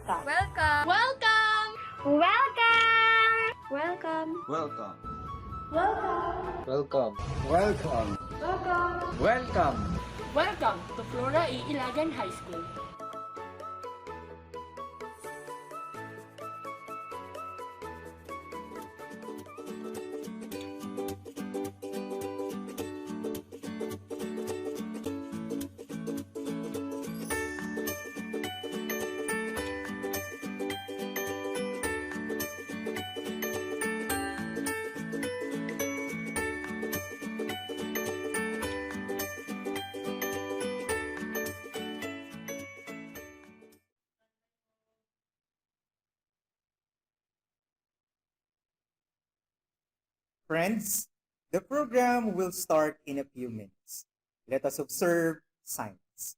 Welcome. Welcome! Welcome! Welcome. Welcome. Welcome. Welcome. Welcome. Welcome. Welcome to Flora A. Ilagan High School. Friends, the program will start in a few minutes. Let us observe science.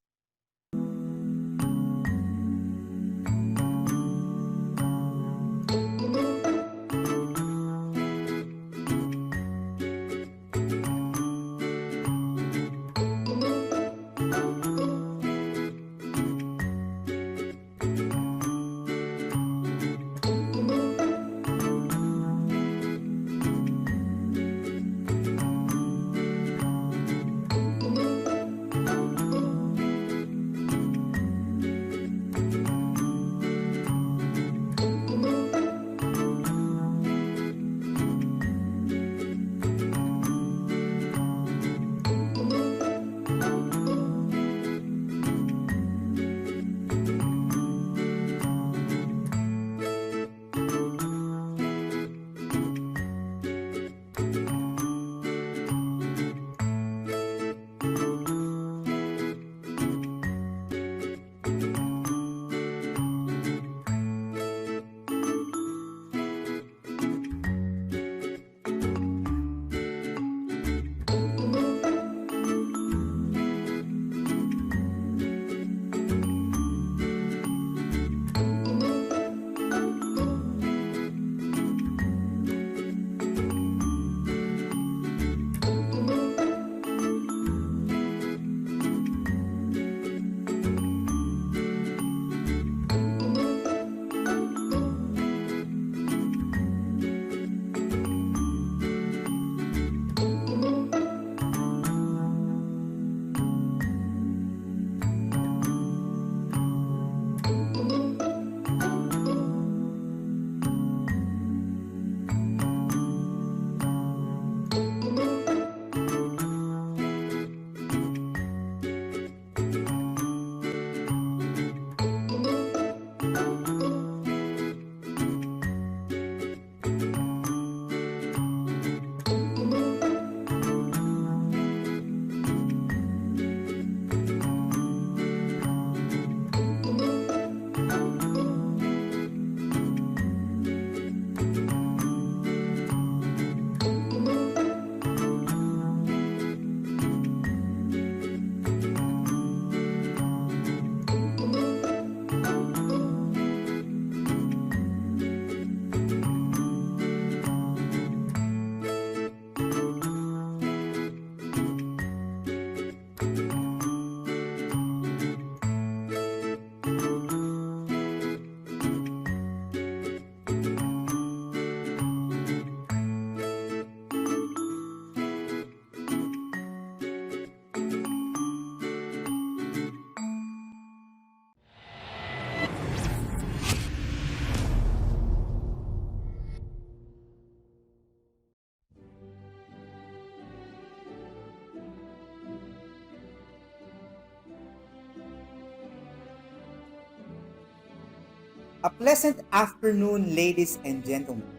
A pleasant afternoon, ladies and gentlemen.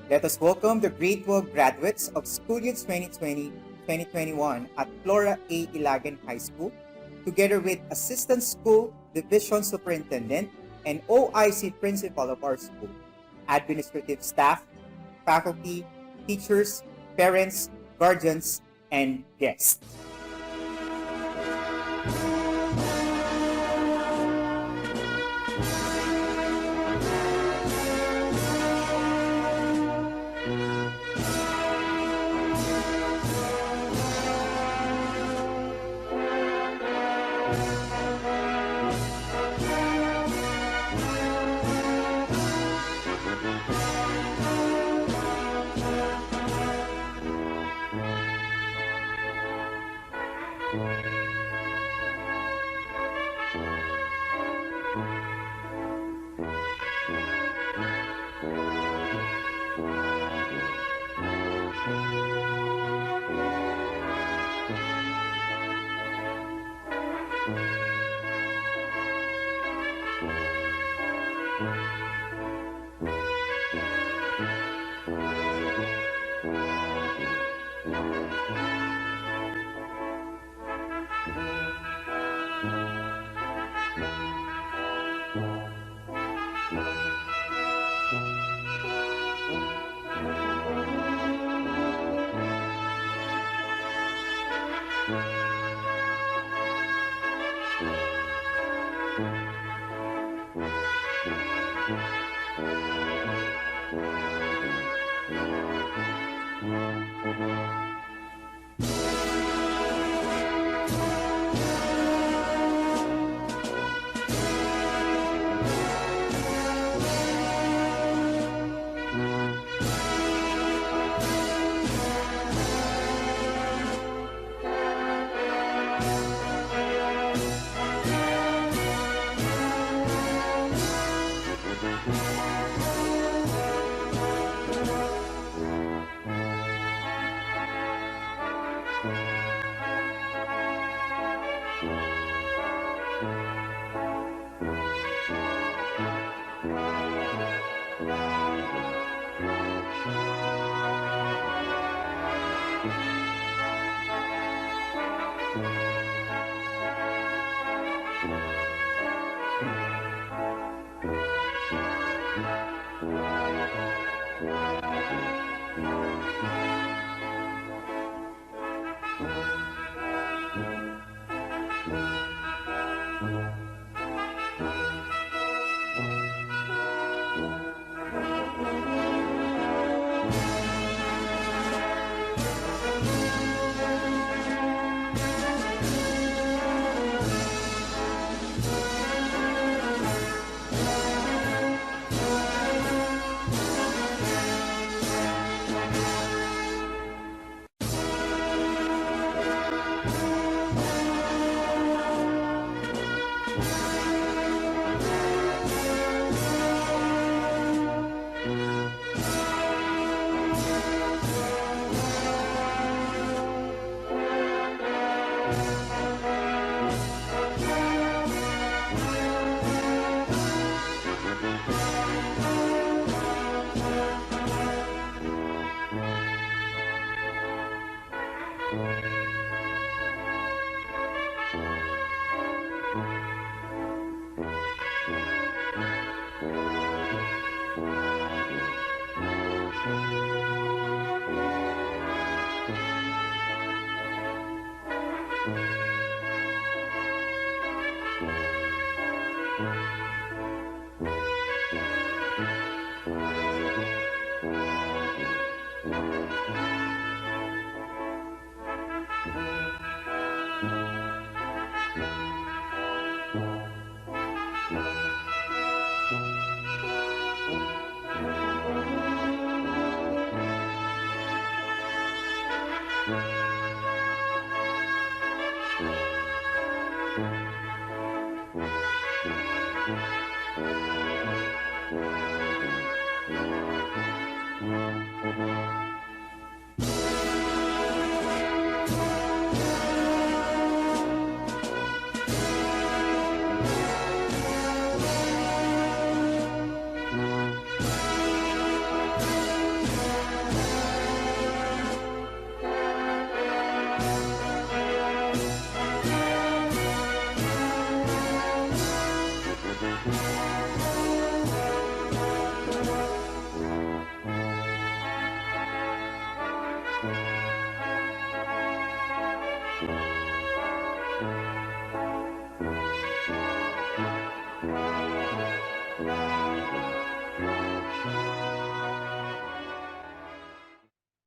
Let us welcome the grade 12 graduates of school year 2020-2021 at Flora A. Ilagan High School, together with Assistant School Division Superintendent and OIC Principal of our school, administrative staff, faculty, teachers, parents, guardians, and guests.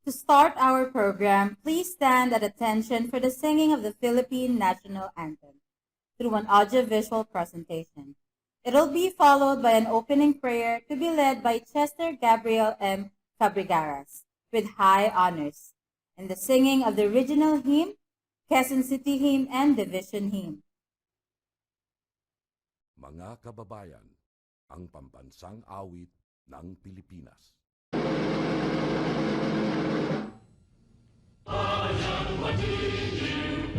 To start our program, please stand at attention for the singing of the Philippine National Anthem through an audiovisual presentation. It'll be followed by an opening prayer to be led by Chester Gabriel M. Cabrigaras with high honors, and the singing of the regional hymn, Quezon City Hymn, and Division Hymn. Mga kababayan, ang pambansang awit ng Pilipinas. Ayan magiging,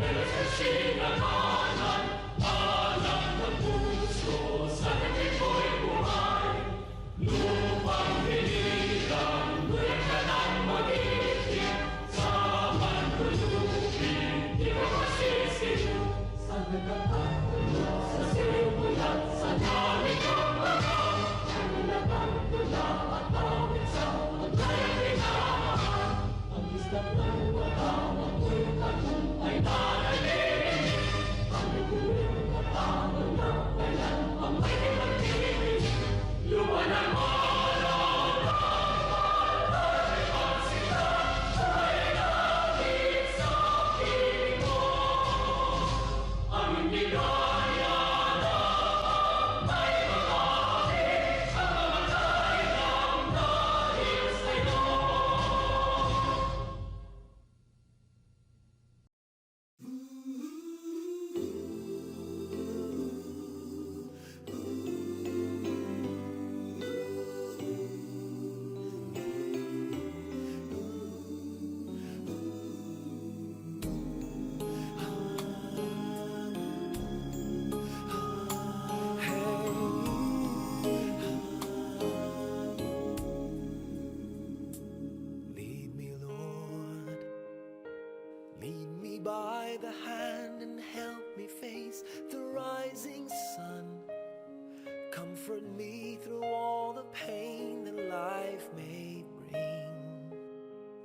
Comfort me through all the pain that life may bring.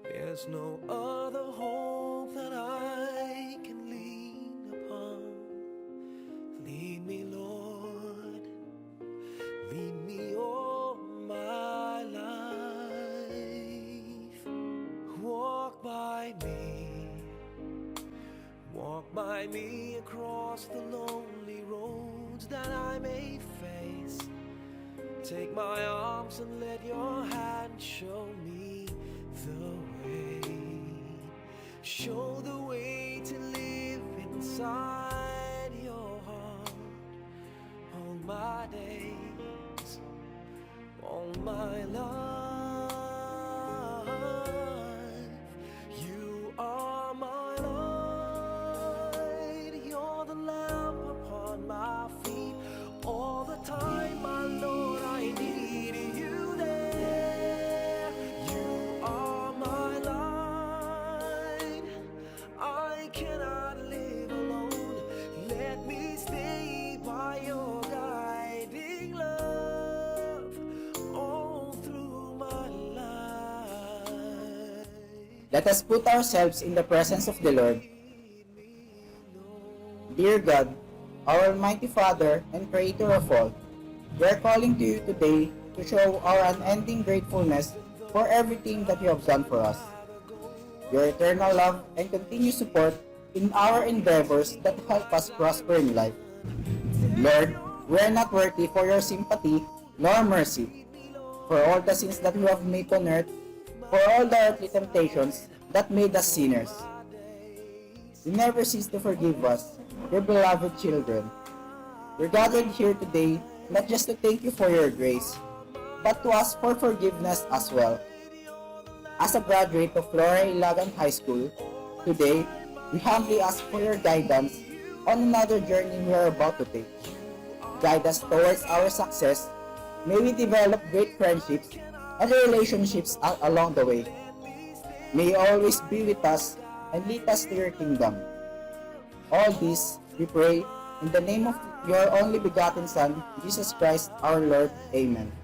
There's no other hope that I can lean upon. Lead me, Lord, lead me all my life. Walk by me across the lonely roads that I may face. Take my arms and let your hand show me the way. Show the way to live inside your heart all my days, all my life. You are my light, you're the lamp upon my feet. All the time, my Lord, I need you there. You are my light, I cannot live alone. Let me stay by your guiding love all through my life. Let us put ourselves in the presence of the Lord. Dear God, our Almighty Father and Creator of all, we are calling to you today to show our unending gratefulness for everything that you have done for us. Your eternal love and continued support in our endeavors that help us prosper in life. Lord, we are not worthy for your sympathy nor mercy, for all the sins that we have made on earth, for all the earthly temptations that made us sinners. You never cease to forgive us, your beloved children. We're gathered here today not just to thank you for your grace, but to ask for forgiveness as well. As a graduate of Flora Ilagan High School, today we humbly ask for your guidance on another journey we are about to take. Guide us towards our success. May we develop great friendships and relationships along the way. May you always be with us and lead us to your kingdom. All this we pray in the name of your only begotten Son, Jesus Christ our Lord. Amen. You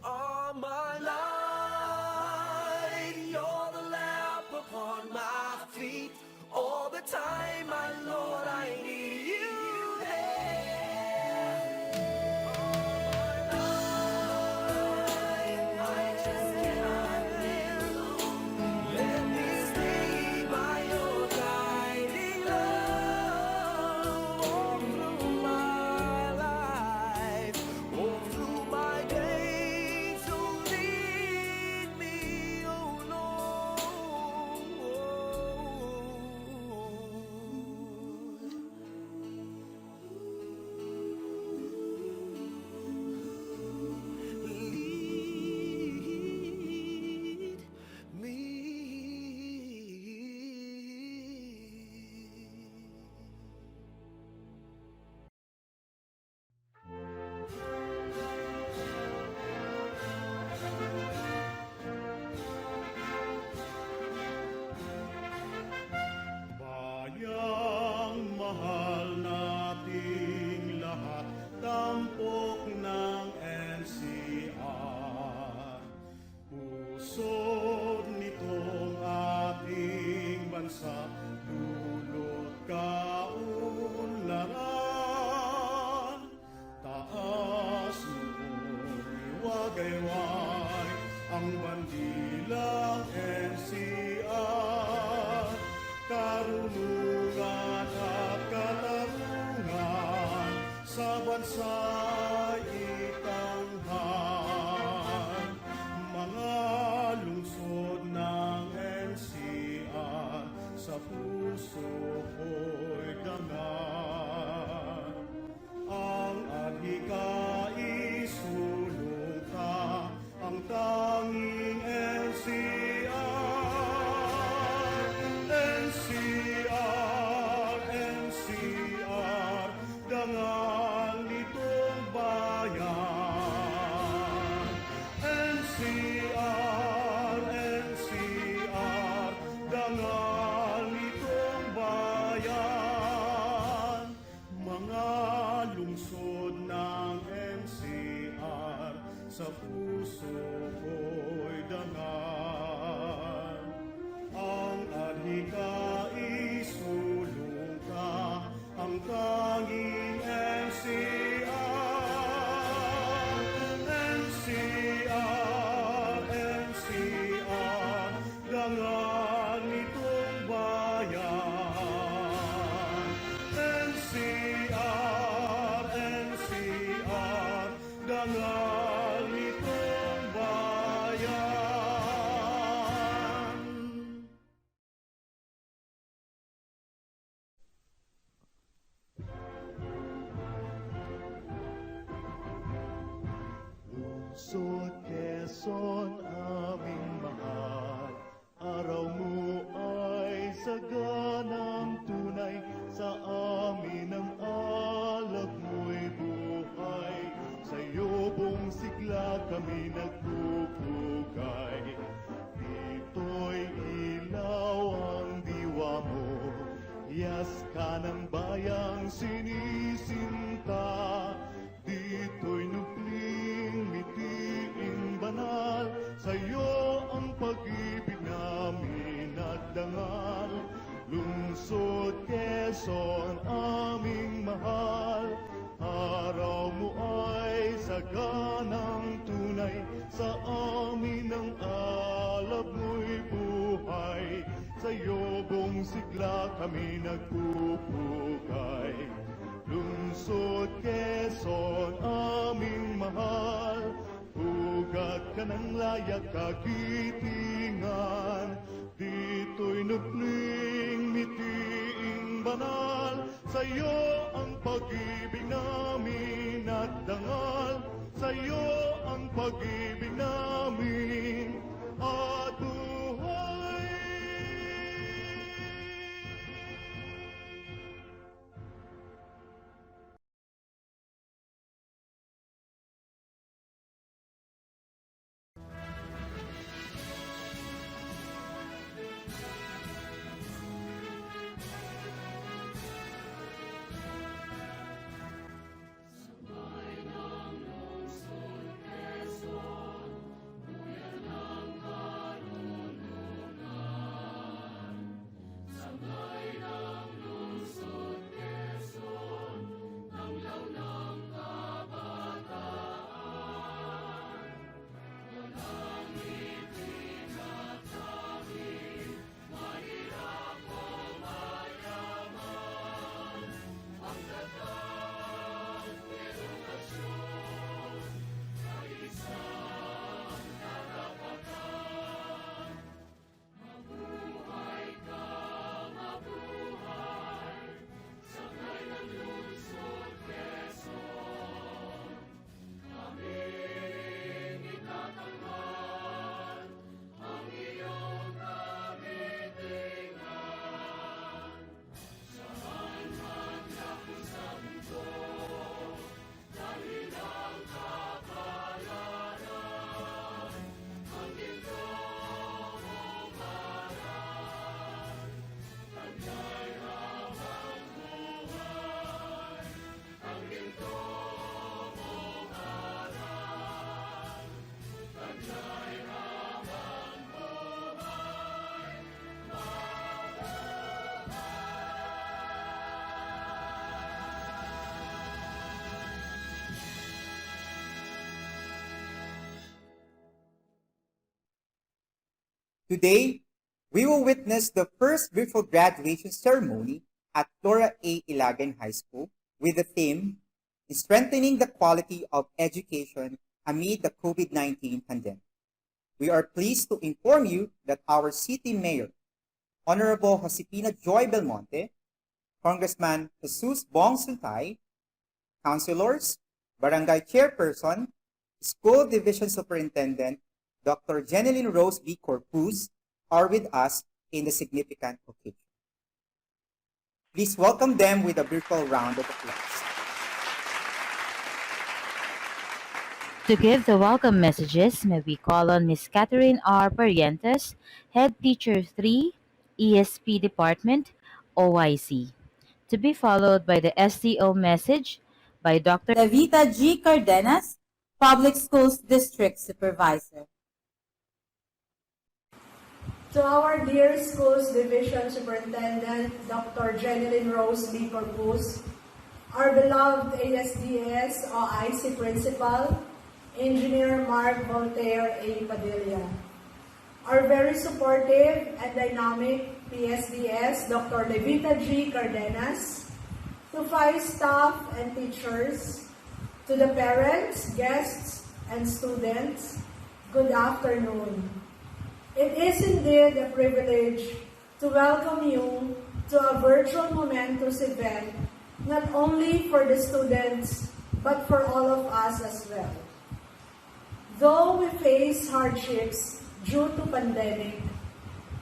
are my light, you're the lamp upon my feet. All the time, my Lord, I need you there. I just cannot live alone. Let me stay by your guiding love all through my life, all through my days. So lead me, oh Lord. Lead me. Bayang mahal nating lahat, tampok ng NCR. Pusod nitong ating bansa, dulot kaunlaran. Taas noon iwagayway ang bandilang NCR. Karunungan at katarungan sa bansa'y itanghal. Mga lungsod ng NCR sa puso ko'y dangan. Ang adhikais sulong ka, ang tanging NCR. NCR, NCR, dangal nitong sa puso ko'y dangal. Ang adhika isulong ka, ang tanging NCR. NCR, NCR, dangal nitong bayan. NCR, NCR, dangal nitong bayan. Lungsod Quezon, aming mahal, araw mo ay saganang tunay, sa amin ang alab mo'y buhay, sa iyong sigla kami nagpupugay. Dito'y ilaw ang diwa mo, hiyas ka ng bayang sinisinta. Dito'y nukling mitiing banal, sa'yo ang pag-ibig namin nagdangal. Lungsod Quezon, aming mahal, araw mo ay saganang tunay, sa amin ang alab mo'y buhay, sa iyong sigla kami nagpupugay. Lungsod Quezon, aming mahal, ugat ka ng layak kagitingan. Dito'y nukling mitiing banal, sa'yo ang pag-ibig namin at dangal, sa'yo ang pag-ibig namin at buhay. Today, we will witness the first virtual graduation ceremony at Flora A. Ilagan High School with the theme, Strengthening the Quality of Education Amid the COVID-19 Pandemic. We are pleased to inform you that our City Mayor, Honorable Josefina Joy Belmonte, Congressman Jesus Bong Sultay, Councilors, Barangay Chairperson, School Division Superintendent, Dr. Jeneline Rose B. Corpus are with us in the significant occasion. Please welcome them with a virtual round of applause. To give the welcome messages, may we call on Ms. Catherine R. Parientes, Head Teacher 3, ESP Department, OIC. To be followed by the STO message by Dr. Davita G. Cardenas, Public Schools District Supervisor. To our dear Schools Division Superintendent, Dr. Jeneline Rose B. Corpus, our beloved ASDS OIC Principal, Engineer Mark Voltaire A. Padilla, our very supportive and dynamic PSDS, Dr. Levita G. Cardenas, to FAYHS staff and teachers, to the parents, guests, and students, good afternoon. It is indeed a privilege to welcome you to a virtual momentous event, not only for the students, but for all of us as well. Though we face hardships due to pandemic,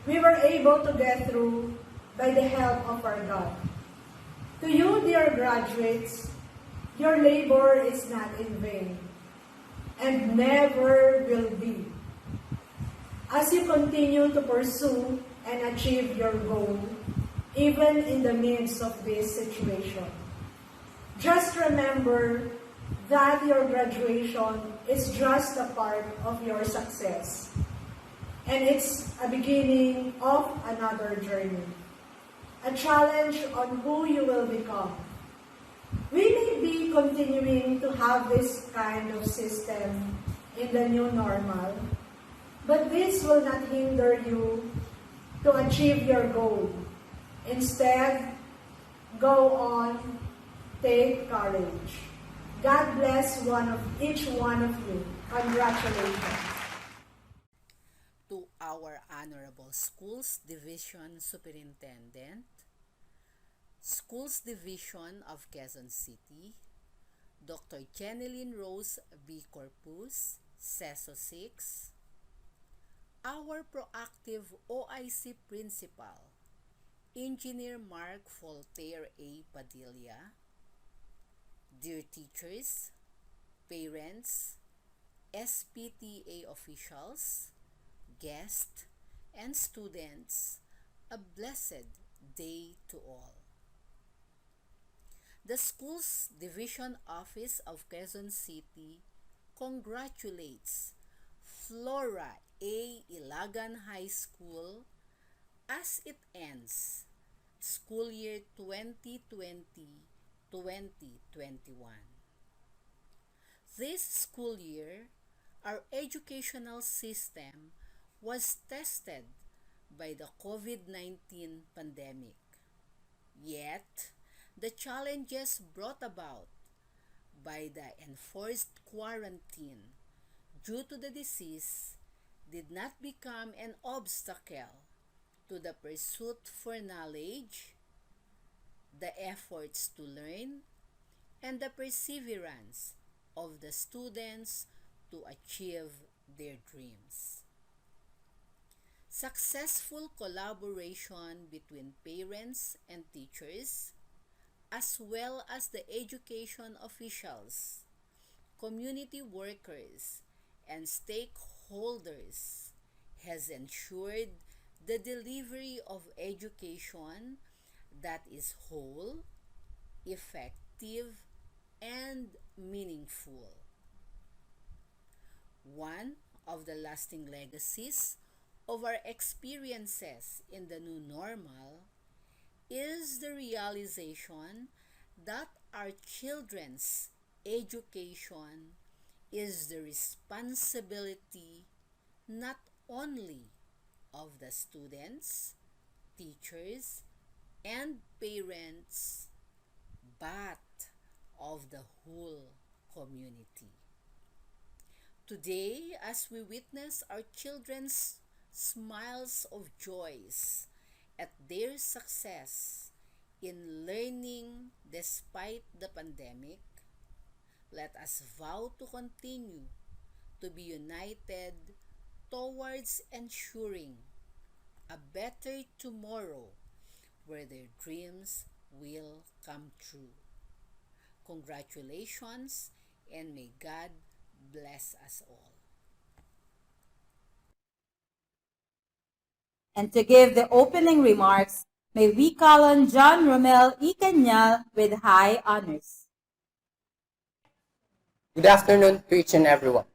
we were able to get through by the help of our God. To you, dear graduates, your labor is not in vain, and never will be. As you continue to pursue and achieve your goal, even in the midst of this situation, just remember that your graduation is just a part of your success, and it's a beginning of another journey, a challenge on who you will become. We may be continuing to have this kind of system in the new normal, but this will not hinder you to achieve your goal. Instead, go on, take courage. God bless each one of you. Congratulations. To our Honorable Schools Division Superintendent, Schools Division of Quezon City, Dr. Jeneline Rose B. Corpus, CESO 6, our proactive OIC Principal, Engineer Mark Voltaire A. Padilla, dear teachers, parents, SPTA officials, guests, and students, a blessed day to all. The Schools Division Office of Quezon City congratulates Flora A. Ilagan High School as it ends school year 2020-2021. This school year, our educational system was tested by the COVID-19 pandemic. Yet, the challenges brought about by the enforced quarantine due to the disease did not become an obstacle to the pursuit for knowledge, the efforts to learn, and the perseverance of the students to achieve their dreams. Successful collaboration between parents and teachers, as well as the education officials, community workers, and stakeholders, has ensured the delivery of education that is whole, effective, and meaningful. One of the lasting legacies of our experiences in the new normal is the realization that our children's education is the responsibility not only of the students, teachers, and parents, but of the whole community. Today, as we witness our children's smiles of joys at their success in learning despite the pandemic, let us vow to continue to be united towards ensuring a better tomorrow where their dreams will come true. Congratulations, and may God bless us all. And to give the opening remarks, may we call on John Romel E. Cañal with high honors. Good afternoon to each and everyone.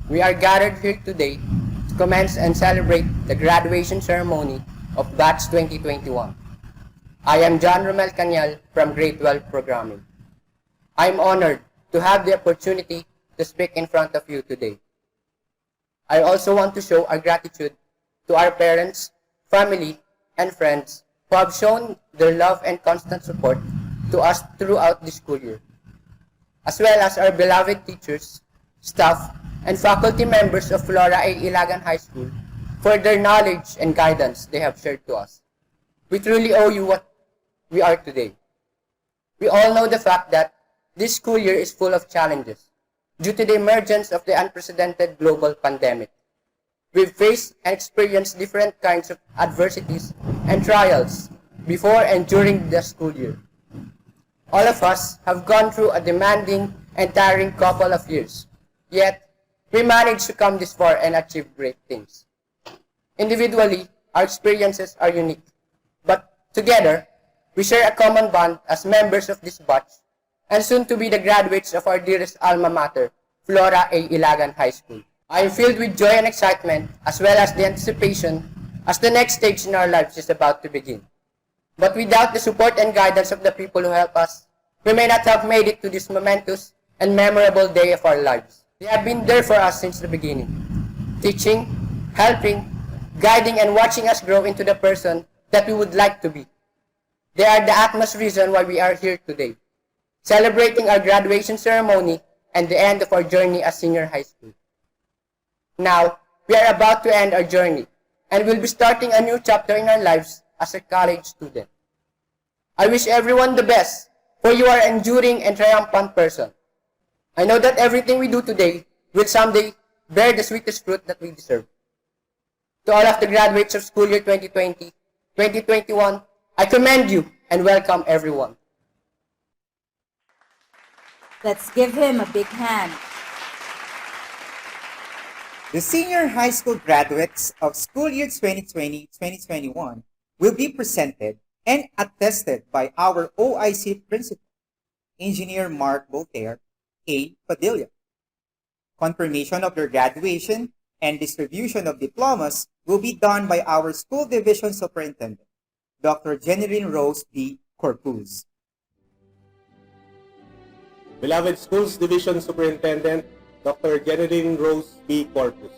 We are gathered here today to commence and celebrate the graduation ceremony of Batch 2021. I am John Romel Canyal from Grade 12 Programming. I am honored to have the opportunity to speak in front of you today. I also want to show our gratitude to our parents, family, and friends who have shown their love and constant support to us throughout the school year, as well as our beloved teachers, staff, and faculty members of Flora A. Ilagan High School for their knowledge and guidance they have shared to us. We truly owe you what we are today. We all know the fact that this school year is full of challenges due to the emergence of the unprecedented global pandemic. We've faced and experienced different kinds of adversities and trials before and during the school year. All of us have gone through a demanding and tiring couple of years, yet we managed to come this far and achieve great things. Individually, our experiences are unique, but together, we share a common bond as members of this batch and soon to be the graduates of our dearest alma mater, Flora A. Ilagan High School. I am filled with joy and excitement as well as the anticipation as the next stage in our lives is about to begin. But without the support and guidance of the people who help us, we may not have made it to this momentous and memorable day of our lives. They have been there for us since the beginning, teaching, helping, guiding, and watching us grow into the person that we would like to be. They are the utmost reason why we are here today, celebrating our graduation ceremony and the end of our journey as senior high school. Now, we are about to end our journey and will be starting a new chapter in our lives as a college student. I wish everyone the best, for you are an enduring and triumphant person. I know that everything we do today will someday bear the sweetest fruit that we deserve. To all of the graduates of school year 2020-2021, I commend you and welcome everyone. Let's give him a big hand. The senior high school graduates of school year 2020-2021 will be presented and attested by our OIC principal, Engineer Mark Voltaire A. Padilla. Confirmation of their graduation and distribution of diplomas will be done by our school division superintendent, Dr. Jeneline Rose B. Corpuz. Beloved Schools Division Superintendent, Dr. Jeneline Rose B. Corpus.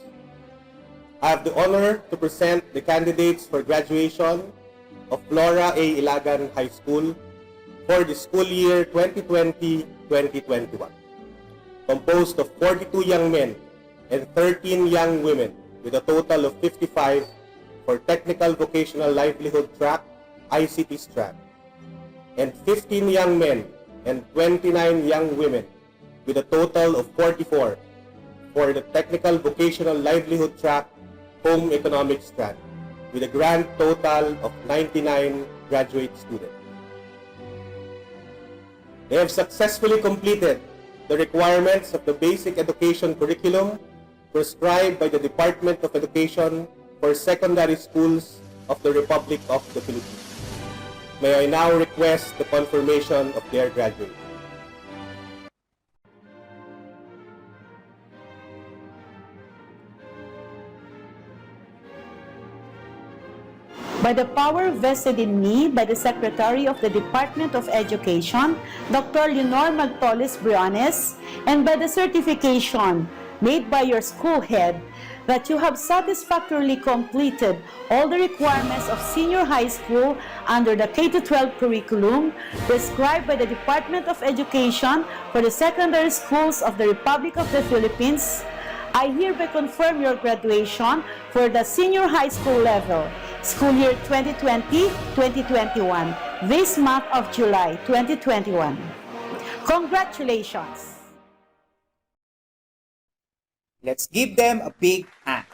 I have the honor to present the candidates for graduation of Flora A. Ilagan High School for the school year 2020-2021, composed of 42 young men and 13 young women with a total of 55 for Technical Vocational Livelihood Track, ICT strand, and 15 young men and 29 young women with a total of 44 for the Technical Vocational Livelihood Track, Home Economics strand, with a grand total of 99 graduate students. They have successfully completed the requirements of the basic education curriculum prescribed by the Department of Education for secondary schools of the Republic of the Philippines. May I now request the confirmation of their graduation. By the power vested in me by the Secretary of the Department of Education, Dr. Leonor Magtolis Briones, and by the certification made by your school head that you have satisfactorily completed all the requirements of senior high school under the K-12 curriculum prescribed by the Department of Education for the secondary schools of the Republic of the Philippines, I hereby confirm your graduation for the senior high school level, school year 2020-2021, this month of July 2021. Congratulations! Let's give them a big hand.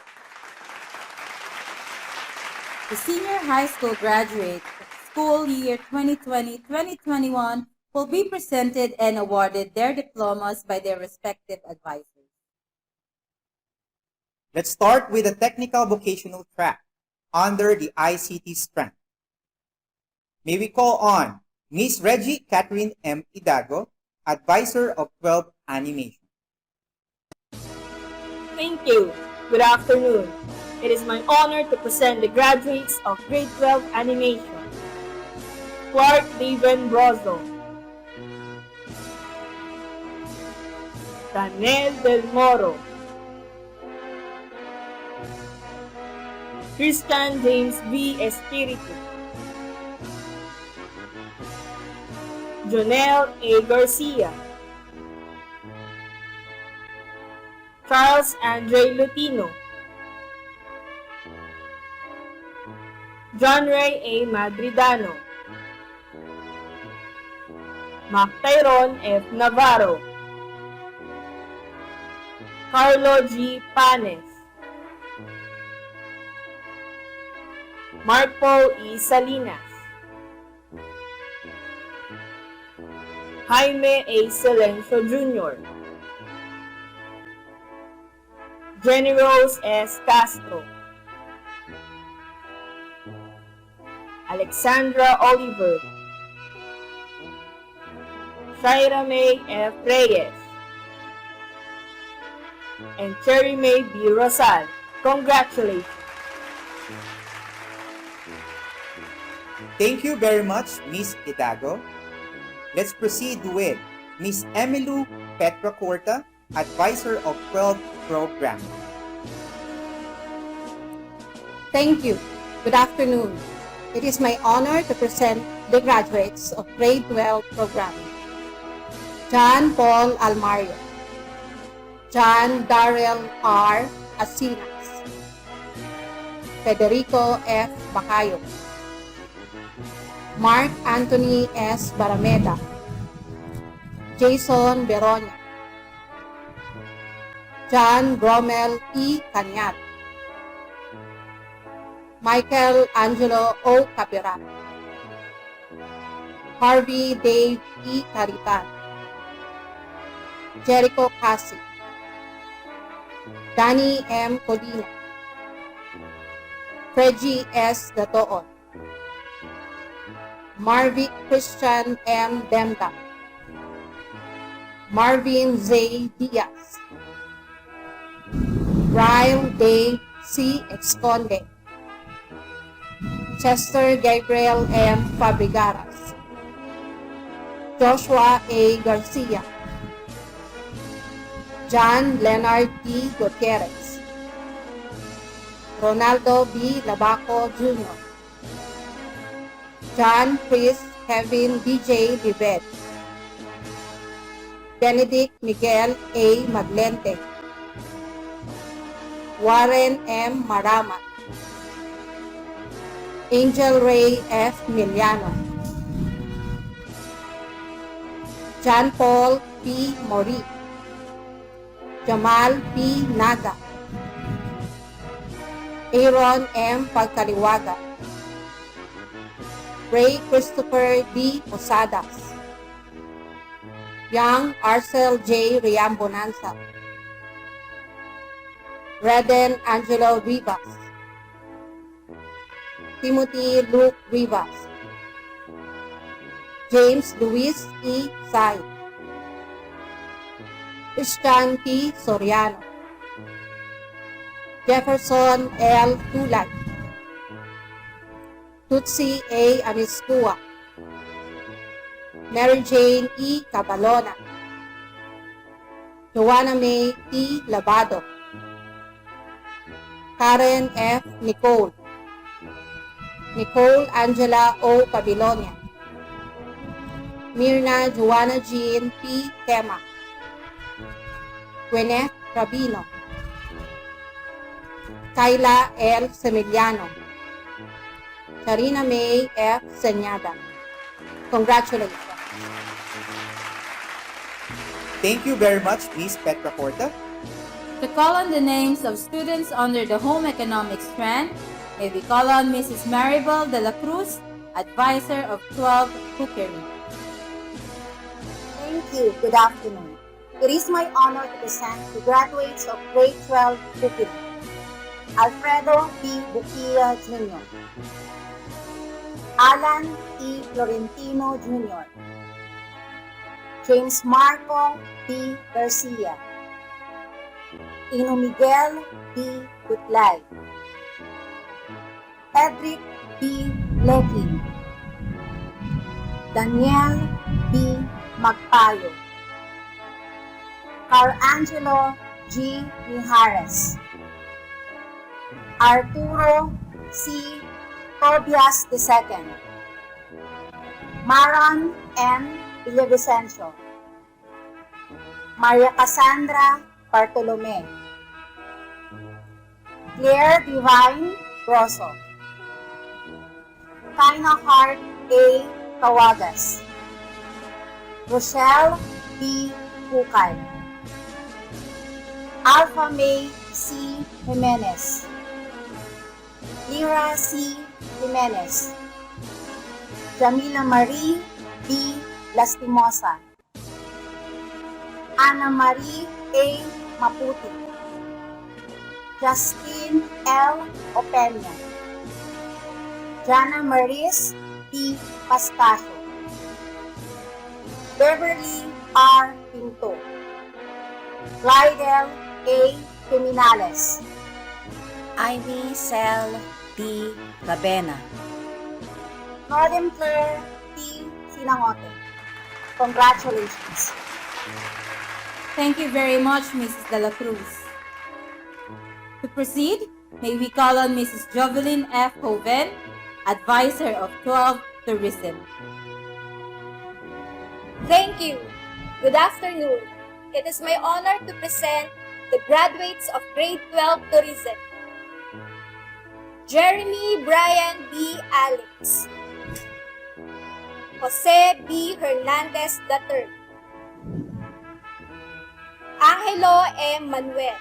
The senior high school graduates of school year 2020-2021 will be presented and awarded their diplomas by their respective advisors. Let's start with the technical vocational track under the ICT strand. May we call on Miss Reggie Catherine M. Idago, Advisor of 12 Animation. Thank you. Good afternoon. It is my honor to present the graduates of Grade 12 Animation. Clark Daven Brozo, Daniel Del Moro, Christian James V. Espiritu, Jonel A. Garcia, Charles Andre Lutino, John Ray A. Madridano, Mac Tyrone F. Navarro, Carlo G. Panes, Mark Paul E. Salinas, Jaime A. Silencio Jr., Jenny Rose S. Castro, Alexandra Oliver, Shaira May F. Reyes, and Cherry May B. Rosal. Congratulations! Thank you very much, Miss Itago. Let's proceed with Miss Emilu Petra Corta, Advisor of 12 Program. Thank you. Good afternoon. It is my honor to present the graduates of Grade 12 Program. John Paul Almario, John Darrell R. Asinas, Federico F. Bacayo, Mark Anthony S. Barameda, Jason Beronia, John Bromel E. Cañat, Michael Angelo O. Capirat, Harvey Dave E. Caritan, Jericho Casi, Danny M. Codina, Reggie S. Datoon, Marvic Christian M. Demda, Marvin Z. Diaz, Ryle Dave C. Exconde, Chester Gabriel M. Fabrigaras, Joshua A. Garcia, John Leonard T. Gutierrez, Ronaldo B. Labaco Jr., John Chris Kevin DJ Libet, Benedict Miguel A. Maglente, Warren M. Marama, Angel Ray F. Miliano, John Paul P. Mori, Jamal P. Naga, Aaron M. Pagkaliwaga, Ray Christopher D. Posadas, Young Arcel J. Riambonanza, Reden Angelo Rivas, Timothy Luke Rivas, James Luis E. Sai, Christian T. Soriano, Jefferson L. Tulay, Tutsi A. Amiscua, Mary Jane E. Cabalona, Joanna May T. Labado, Karen F. Nicole, Nicole Angela O. Babilonia, Mirna Joanna Jean P. Tema, Gwyneth Rabino, Kayla L. Semiliano, Karina May F. Senyada. Congratulations. Thank you very much, Miss Petra Corta. To call on the names of students under the Home Economics strand, may we call on Mrs. Maribel de la Cruz, Advisor of 12 Cookery. Thank you. Good afternoon. It is my honor to present the graduates of Grade 12 Cookery. Alfredo B. Buquia Jr., Alan E. Florentino Jr., James Marco B. Garcia, Ino Miguel B. Butlay, Edric B. Lekin, Daniel B. Magpayo, Carangelo G. Mijares, Arturo C. Tobias II, Maron N. Villavicencio, Maria Cassandra Bartolome, Claire Divine Broso, Kaina Hart A. Kawagas, Rochelle B. Hukay, Alpha May C. Jimenez, Ira C. Jimenez, Jamila Marie B. Lastimosa, Ana Marie A. Maputi, Justine L. Opeña, Jana Maris B. Pastacio, Beverly R. Pinto, Glidel A. Criminales, Amy Cel D. Rabena, Northern Claire P. Sinangote. Congratulations. Thank you very much, Mrs. De La Cruz. To proceed, may we call on Mrs. Jovelyn F. Hoven, Advisor of 12 Tourism. Thank you. Good afternoon. It is my honor to present the graduates of Grade 12 Tourism. Jeremy Brian B. Alex, Jose B. Hernandez III, Angelo M. Manuel,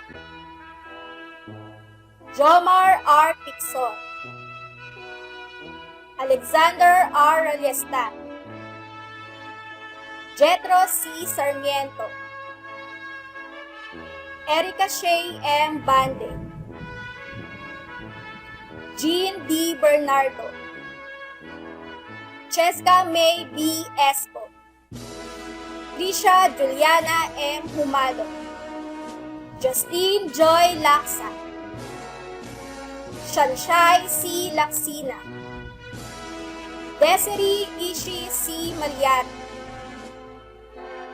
Jomar R. Pixon, Alexander R. Raliestan, Jetro C. Sarmiento, Erica Shea M. Bande, Jean D. Bernardo, Cheska May B. Espo, Trisha Juliana M. Humalo, Justine Joy Laksa, Shanshai C. Laksina, Desiree Ishi C. Malyari,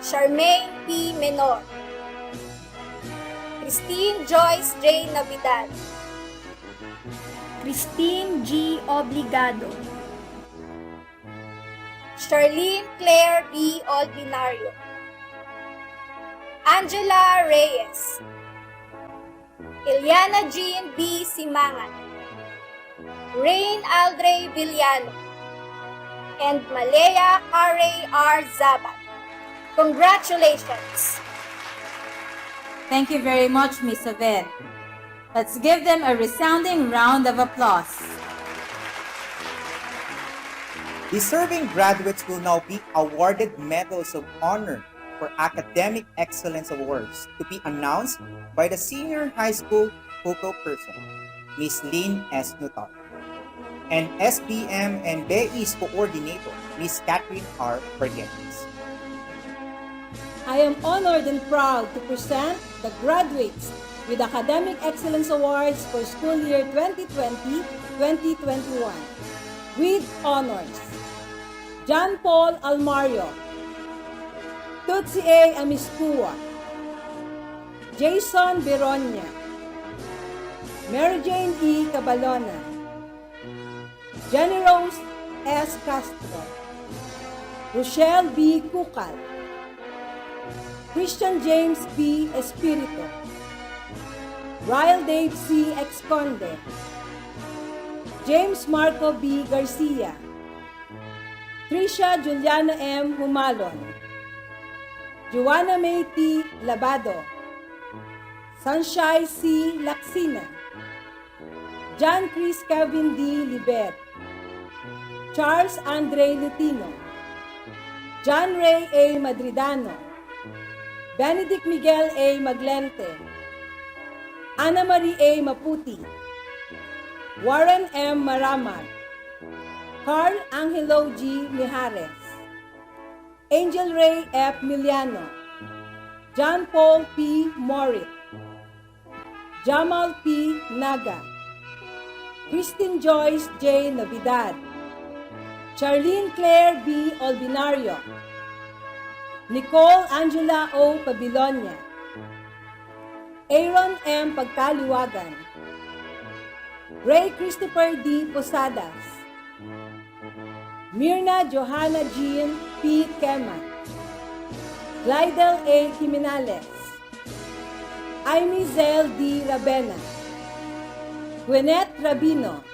Charmaine P. Menor, Christine Joyce J. Navidad, Christine G. Obligado, Charlene Claire B. Ordinario, Angela Reyes, Ilyana Jean B. Simangan, Rain Aldre Villano, and Malaya Kare R. Zabat. Congratulations! Thank you very much, Ms. Oven. Let's give them a resounding round of applause. Deserving graduates will now be awarded medals of honor for academic excellence awards to be announced by the senior high school focal person, Ms. Lynn S. Nutar, and SBM and BEIS coordinator, Ms. Catherine R. Parientes. I am honored and proud to present the graduates with Academic Excellence Awards for school year 2020-2021 with honors. John Paul Almario, Tutsi A. Amiskua, Jason Beronia, Mary Jane E. Cabalona, Jenny Rose S. Castro, Rochelle B. Kukal, Christian James B. Espirito, Ryle Dave C. Exconde, James Marco B. Garcia, Trisha Juliana M. Humalon, Joanna May T. Labado, Sunshine C. Laksina, John Chris Kevin D. Libet, Charles Andre Lutino, John Ray A. Madridano, Benedict Miguel A. Maglente, Ana Marie A. Maputi, Warren M. Maramar, Carl Angelo G. Mijares, Angel Ray F. Miliano, John Paul P. Morit, Jamal P. Naga, Christine Joyce J. Navidad, Charlene Claire B. Albinario, Nicole Angela O. Pabilonia, Aaron M. Pagkaliwagan, Ray Christopher D. Posadas, Mirna Johanna Jean P. Keman, Glidel A. Jimenales, Amy Zel D. Rabena, Gwyneth Rabino,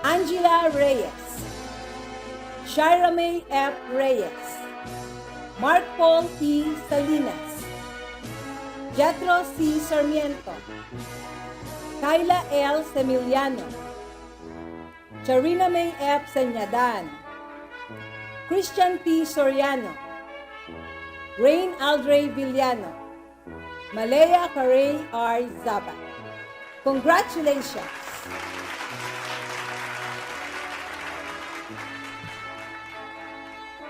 Angela Reyes, Shira May F. Reyes, Mark Paul E. Salinas, Jethro C. Sarmiento, Kyla L. Semiliano, Charina May F. Sanyadan, Christian P. Soriano, Rain Aldre Villano, Malaya Carey R. Zaba. Congratulations!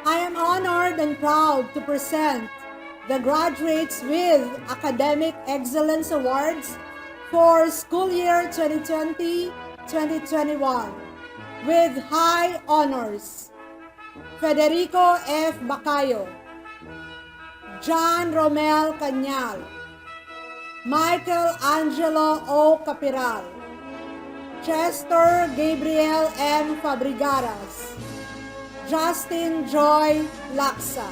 I am honored and proud to present the graduates with Academic Excellence Awards for school year 2020-2021 with high honors. Federico F. Bacayo, John Romel Cañal, Michael Angelo O. Capiral, Chester Gabriel M. Fabrigaras, Justin Joy Laksa.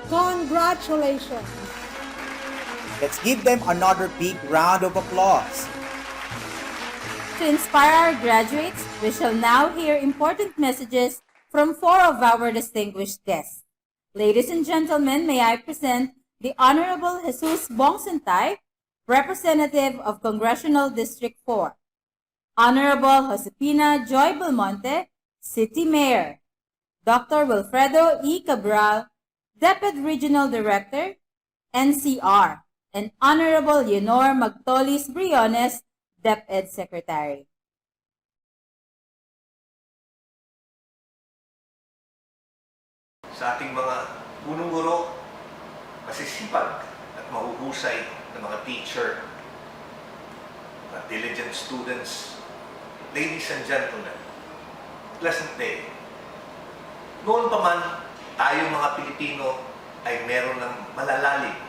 Congratulations! Let's give them another big round of applause. To inspire our graduates, we shall now hear important messages from 4 of our distinguished guests. Ladies and gentlemen, may I present the Honorable Jesus Bongsentay, Representative of Congressional District 4. Honorable Josepina Joy Belmonte, City Mayor. Dr. Wilfredo E. Cabral, Deputy Regional Director, NCR. And Honorable Leonor Magtolis Briones, DepEd Secretary. Sa ating mga punong guro, masisipag at mahuhusay na mga teacher, mga diligent students, ladies and gentlemen, pleasant day. Noon pa man, tayong mga Pilipino ay meron ng malalalim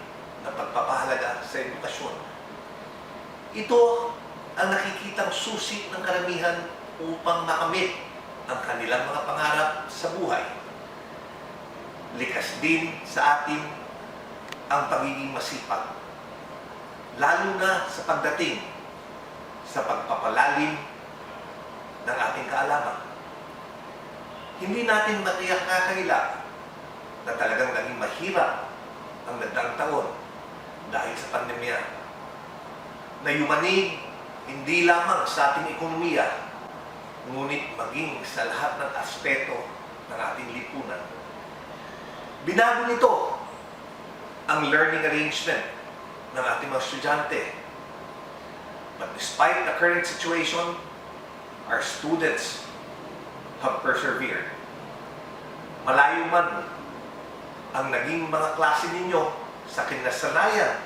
na pagpapahalaga sa edukasyon. Ito ang nakikitang susi ng karamihan upang makamit ang kanilang mga pangarap sa buhay. Likas din sa atin ang pagiging masipag, lalo na sa pagdating sa pagpapalalim ng ating kaalaman. Hindi natin makakakaila na talagang naging mahirap ang nagdaang taon dahil sa pandemya. Nayumanig hindi lamang sa ating ekonomiya, ngunit maging sa lahat ng aspeto ng ating lipunan. Binago nito ang learning arrangement ng ating mga estudyante. But despite the current situation, our students have persevered. Malayo man ang naging mga klase ninyo sa kinasanayan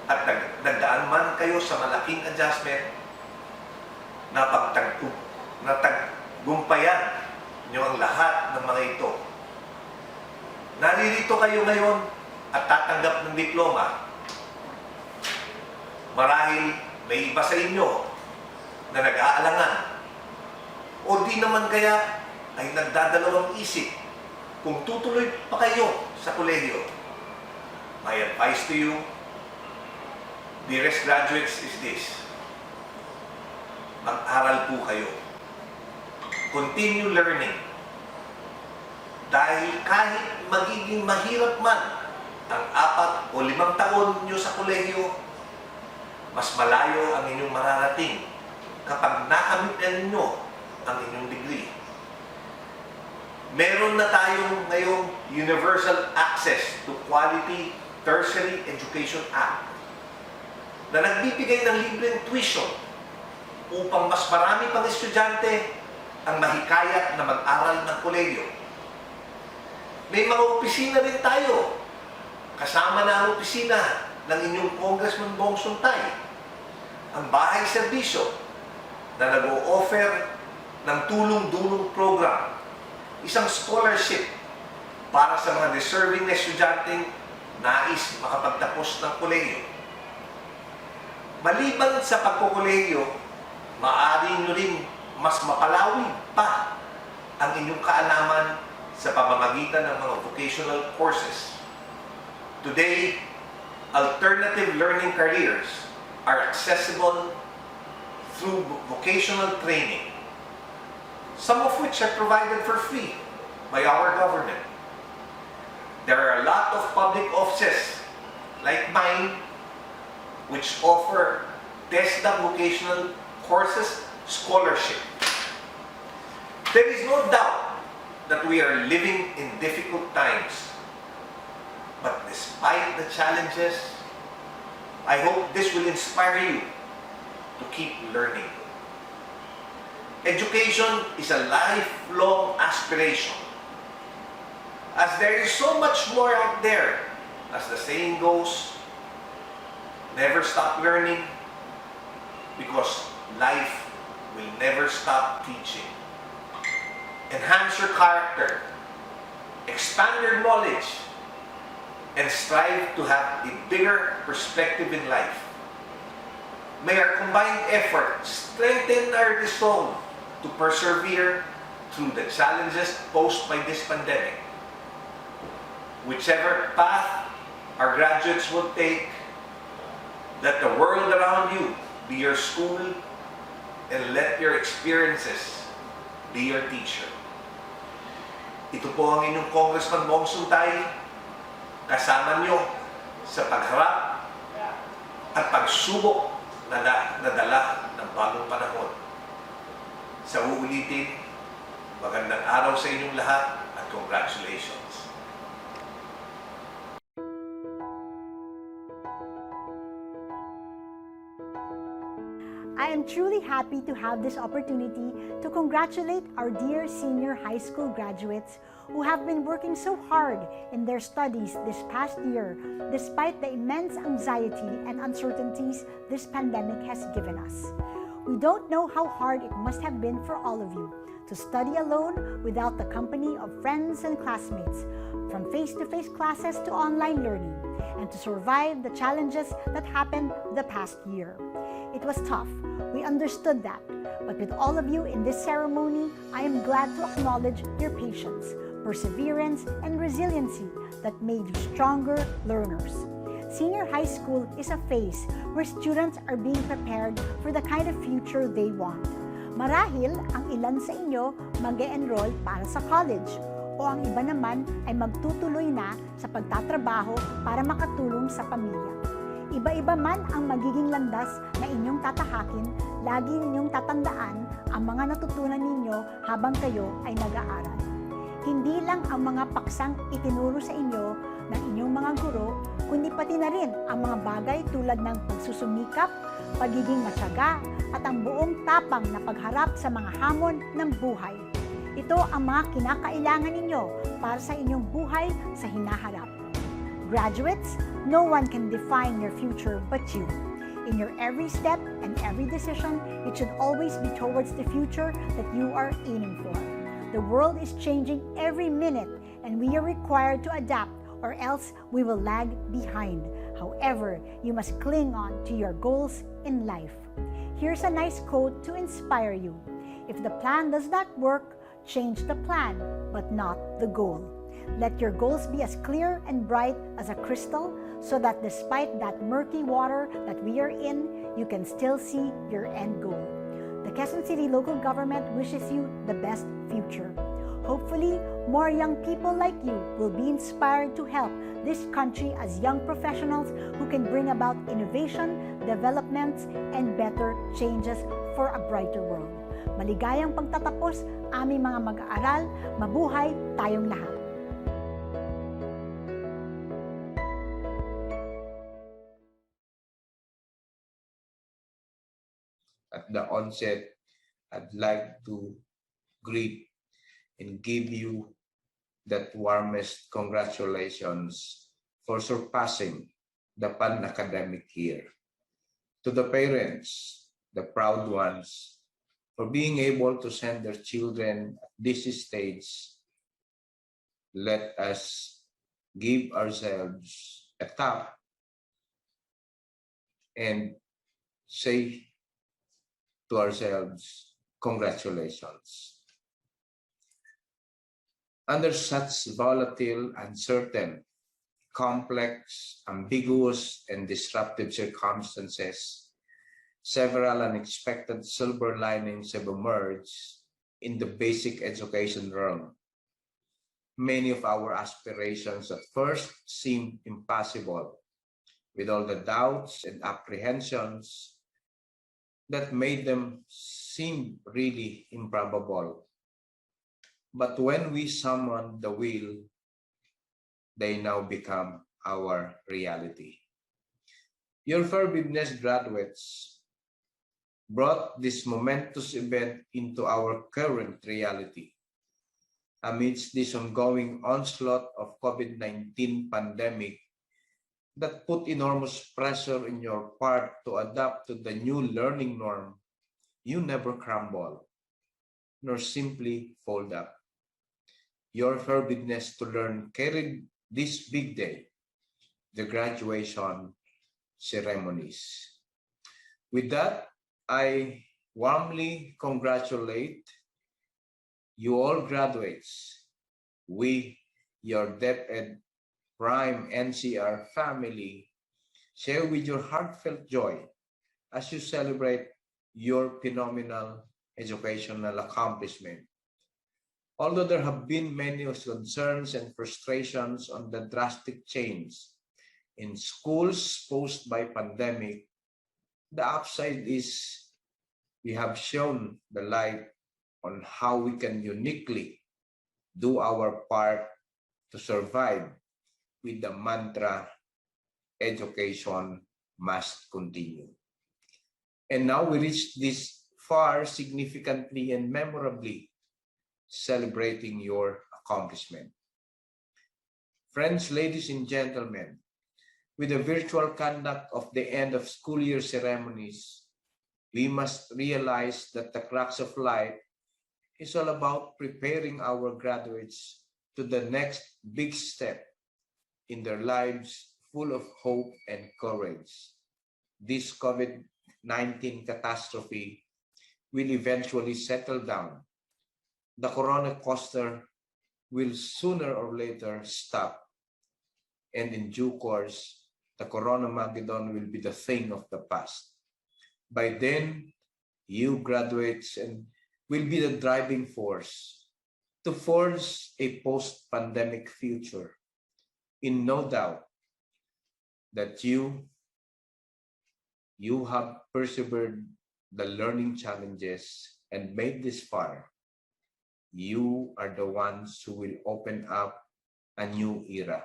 at nagdaan man kayo sa malaking adjustment, nataggumpayan nyo ang lahat ng mga ito. Naririto kayo ngayon at tatanggap ng diploma. Marahil may iba sa inyo na nag-aalangan o di naman kaya ay nagdadalawang isip kung tutuloy pa kayo sa kolehiyo. My advice to you, dearest graduates, is this: mag-aral po kayo. Continue learning. Dahil kahit magiging mahirap man ang 4 o 5 taon nyo sa kolehiyo, mas malayo ang inyong mararating kapag nakamit na ninyo ang inyong degree. Meron na tayong ngayong Universal Access to Quality Tertiary Education Act na nagbibigay ng libreng tuition upang mas marami pang estudyante ang mahikayat na mag-aral ng kolehiyo. May mga opisina rin tayo. Kasama na ang opisina ng inyong Congressman Bong Suntay, ang bahay serbisyo na nag-o-offer ng tulong-dulong program, isang scholarship para sa mga deserving na estudyanteng nais makapagtapos ng kolehiyo. Maliban sa pagkukolehiyo, maaari nyo rin mas mapalawig pa ang inyong kaalaman sa pamamagitan ng mga vocational courses. Today, alternative learning careers are accessible through vocational training, some of which are provided for free by our government. There are a lot of public offices like mine which offer TESDA vocational courses scholarship. There is no doubt that we are living in difficult times. But despite the challenges, I hope this will inspire you to keep learning. Education is a lifelong aspiration. As there is so much more out there, as the saying goes, never stop learning because life will never stop teaching. Enhance your character, expand your knowledge, and strive to have a bigger perspective in life. May our combined effort strengthen our resolve to persevere through the challenges posed by this pandemic. Whichever path our graduates will take, let the world around you be your school, and let your experiences be your teacher. Ito po ang inyong Congressman Bong Suntay, kasama nyo sa pagharap at pagsubok na dala ng bagong panahon. Sa uulitin, magandang araw sa inyong lahat at congratulations. I am truly happy to have this opportunity to congratulate our dear senior high school graduates who have been working so hard in their studies this past year, despite the immense anxiety and uncertainties this pandemic has given us. We don't know how hard it must have been for all of you to study alone without the company of friends and classmates, from face-to-face classes to online learning, and to survive the challenges that happened the past year. It was tough. We understood that. But with all of you in this ceremony, I am glad to acknowledge your patience, perseverance, and resiliency that made you stronger learners. Senior high school is a phase where students are being prepared for the kind of future they want. Marahil, ang ilan sa inyo mag-e-enroll para sa college, o ang iba naman ay magtutuloy na sa pagtatrabaho para makatulong sa pamilya. Iba-iba man ang magiging landas na inyong tatahakin, lagi ninyong tatandaan ang mga natutunan ninyo habang kayo ay nag-aaral. Hindi lang ang mga paksang itinuro sa inyo ng inyong mga guro, kundi pati na rin ang mga bagay tulad ng pagsusumikap, pagiging matyaga, at ang buong tapang na pagharap sa mga hamon ng buhay. Ito ang mga kinakailangan ninyo para sa inyong buhay sa hinaharap. Graduates, no one can define your future but you. In your every step and every decision, it should always be towards the future that you are aiming for. The world is changing every minute, and we are required to adapt, or else we will lag behind. However, you must cling on to your goals in life. Here's a nice quote to inspire you. If the plan does not work, change the plan, but not the goal. Let your goals be as clear and bright as a crystal, so that despite that murky water that we are in, you can still see your end goal. The Quezon City local government wishes you the best future. Hopefully, more young people like you will be inspired to help this country as young professionals who can bring about innovation, developments, and better changes for a brighter world. Maligayang pagtatapos, aming mga mag-aaral, mabuhay tayong lahat. At the onset, I'd like to greet and give you that warmest congratulations for surpassing the pan-academic year. To the parents, the proud ones, for being able to send their children at this stage, let us give ourselves a tap and say to ourselves, congratulations. Under such volatile, uncertain, complex, ambiguous, and disruptive circumstances, several unexpected silver linings have emerged in the basic education realm. Many of our aspirations at first seemed impossible, with all the doubts and apprehensions that made them seem really improbable. But when we summoned the will, they now become our reality. Your Forbidness graduates brought this momentous event into our current reality. Amidst this ongoing onslaught of COVID-19 pandemic that put enormous pressure in your part to adapt to the new learning norm, you never crumble, nor simply fold up. Your Forbidness to learn carried this big day, the graduation ceremonies. With that, I warmly congratulate you all graduates. We, your DepEd Prime NCR family, share with your heartfelt joy as you celebrate your phenomenal educational accomplishment. Although there have been many concerns and frustrations on the drastic change in schools posed by pandemic, the upside is we have shown the light on how we can uniquely do our part to survive with the mantra, education must continue. And now we reach this far significantly and memorably, celebrating your accomplishment. Friends, ladies and gentlemen, with the virtual conduct of the end of school year ceremonies, we must realize that the crux of life is all about preparing our graduates to the next big step in their lives full of hope and courage. This COVID-19 catastrophe will eventually settle down. The corona coaster will sooner or later stop. And in due course, the Coronamageddon will be the thing of the past. By then, you graduates and will be the driving force to forge a post-pandemic future. In no doubt that you have persevered the learning challenges and made this far. You are the ones who will open up a new era.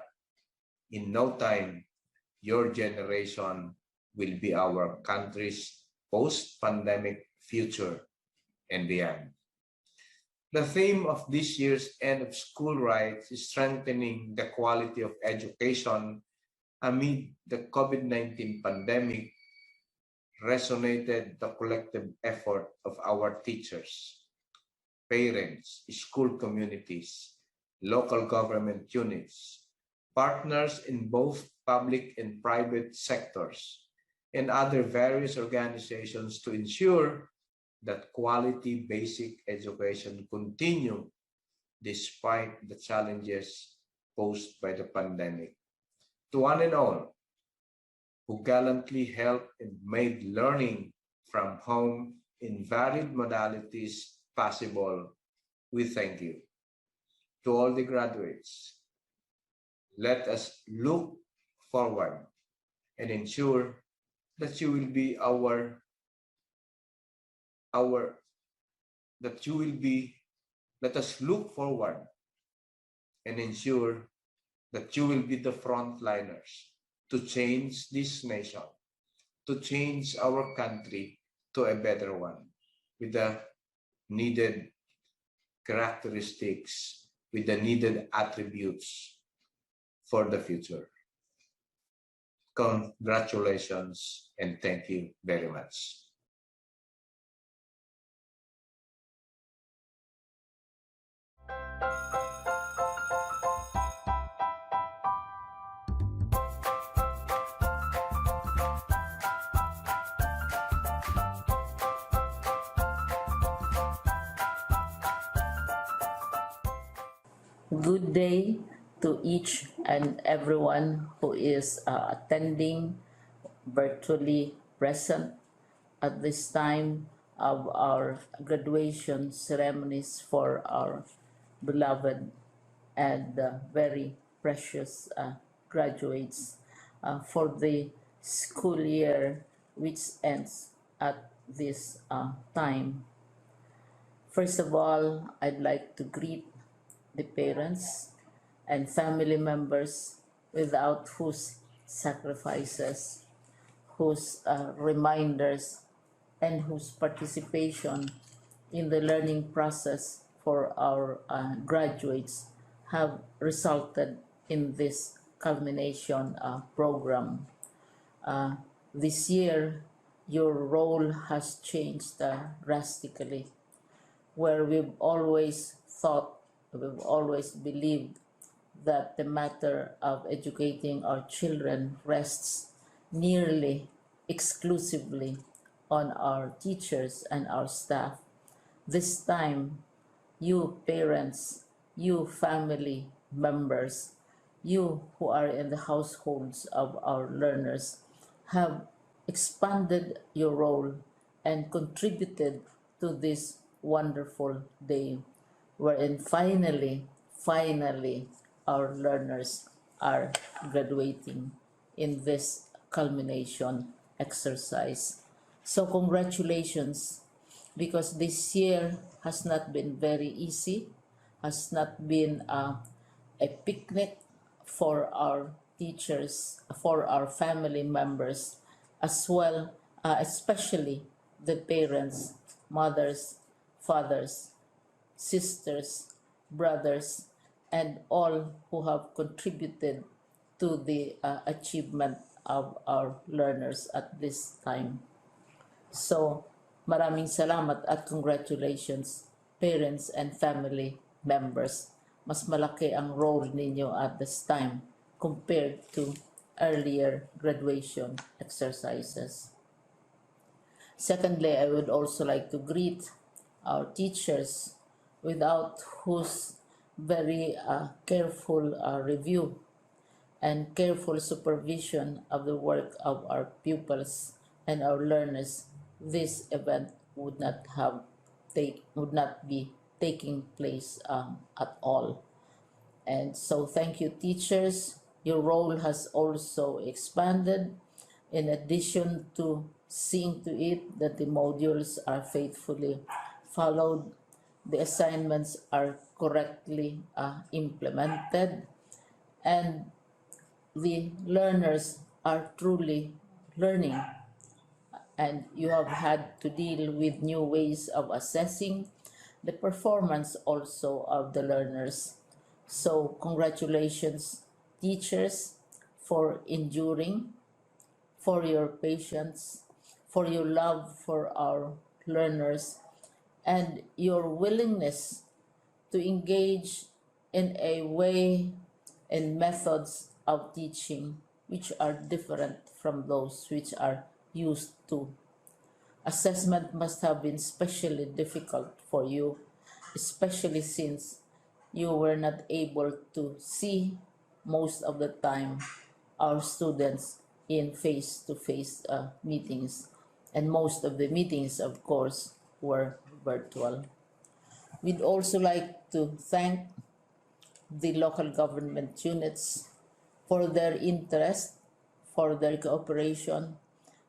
In no time, your generation will be our country's post-pandemic future and beyond. The theme of this year's end of school rites is strengthening the quality of education amid the COVID-19 pandemic. Resonated the collective effort of our teachers, parents, school communities, local government units, partners in both public and private sectors, and other various organizations to ensure that quality basic education continue despite the challenges posed by the pandemic. To one and all who gallantly helped and made learning from home in varied modalities possible, we thank you. To all the graduates, let us look forward and ensure that you will be let us look forward and ensure that you will be the frontliners to change this nation, to change our country to a better one with the needed characteristics with the needed attributes for the future. Congratulations and thank you very much. Good day to each and everyone who is attending virtually present at this time of our graduation ceremonies for our beloved and very precious graduates for the school year which ends at this time. First of all, I'd like to greet the parents and family members without whose sacrifices, whose reminders, and whose participation in the learning process for our graduates have resulted in this culmination program. This year, your role has changed drastically, where we've always believed that the matter of educating our children rests nearly exclusively on our teachers and our staff. This time, you parents, you family members, you who are in the households of our learners have expanded your role and contributed to this wonderful day wherein finally our learners are graduating in this culmination exercise. So congratulations, because this year has not been very easy, has not been a picnic for our teachers, for our family members, as well, especially the parents, mothers, fathers, sisters, brothers, and all who have contributed to the achievement of our learners at this time. So, maraming salamat at congratulations, parents and family members. Mas malaki ang role ninyo at this time compared to earlier graduation exercises. Secondly, I would also like to greet our teachers, without whose very careful review and careful supervision of the work of our pupils and our learners, this event would not be taking place at all. And so thank you, teachers. Your role has also expanded, in addition to seeing to it that the modules are faithfully followed, the assignments are correctly implemented, and the learners are truly learning. And you have had to deal with new ways of assessing the performance also of the learners. So congratulations, teachers, for enduring, for your patience, for your love for our learners, and your willingness to engage in a way and methods of teaching which are different from those which are used to. Assessment must have been especially difficult for you, especially since you were not able to see most of the time our students in face-to-face meetings, and most of the meetings, of course, were virtual. We'd also like to thank the local government units for their interest, for their cooperation,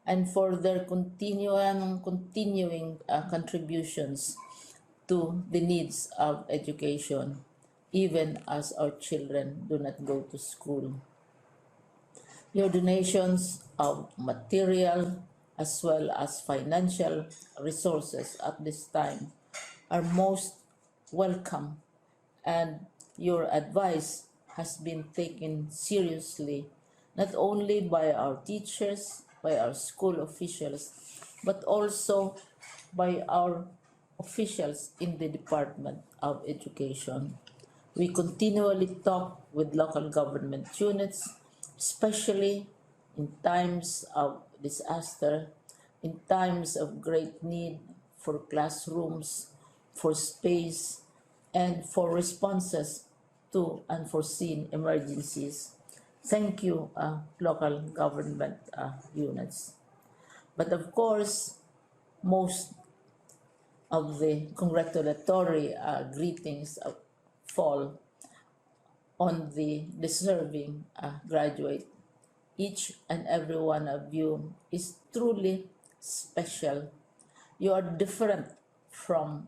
and for their continuing contributions to the needs of education, even as our children do not go to school. Your donations of material as well as financial resources at this time are most welcome and your advice has been taken seriously, not only by our teachers, by our school officials, but also by our officials in the Department of Education. We continually talk with local government units, especially in times of disaster, in times of great need for classrooms, for space, and for responses to unforeseen emergencies. Thank you, local government units. But of course, most of the congratulatory greetings fall on the deserving graduate. Each and every one of you is truly special. You are different from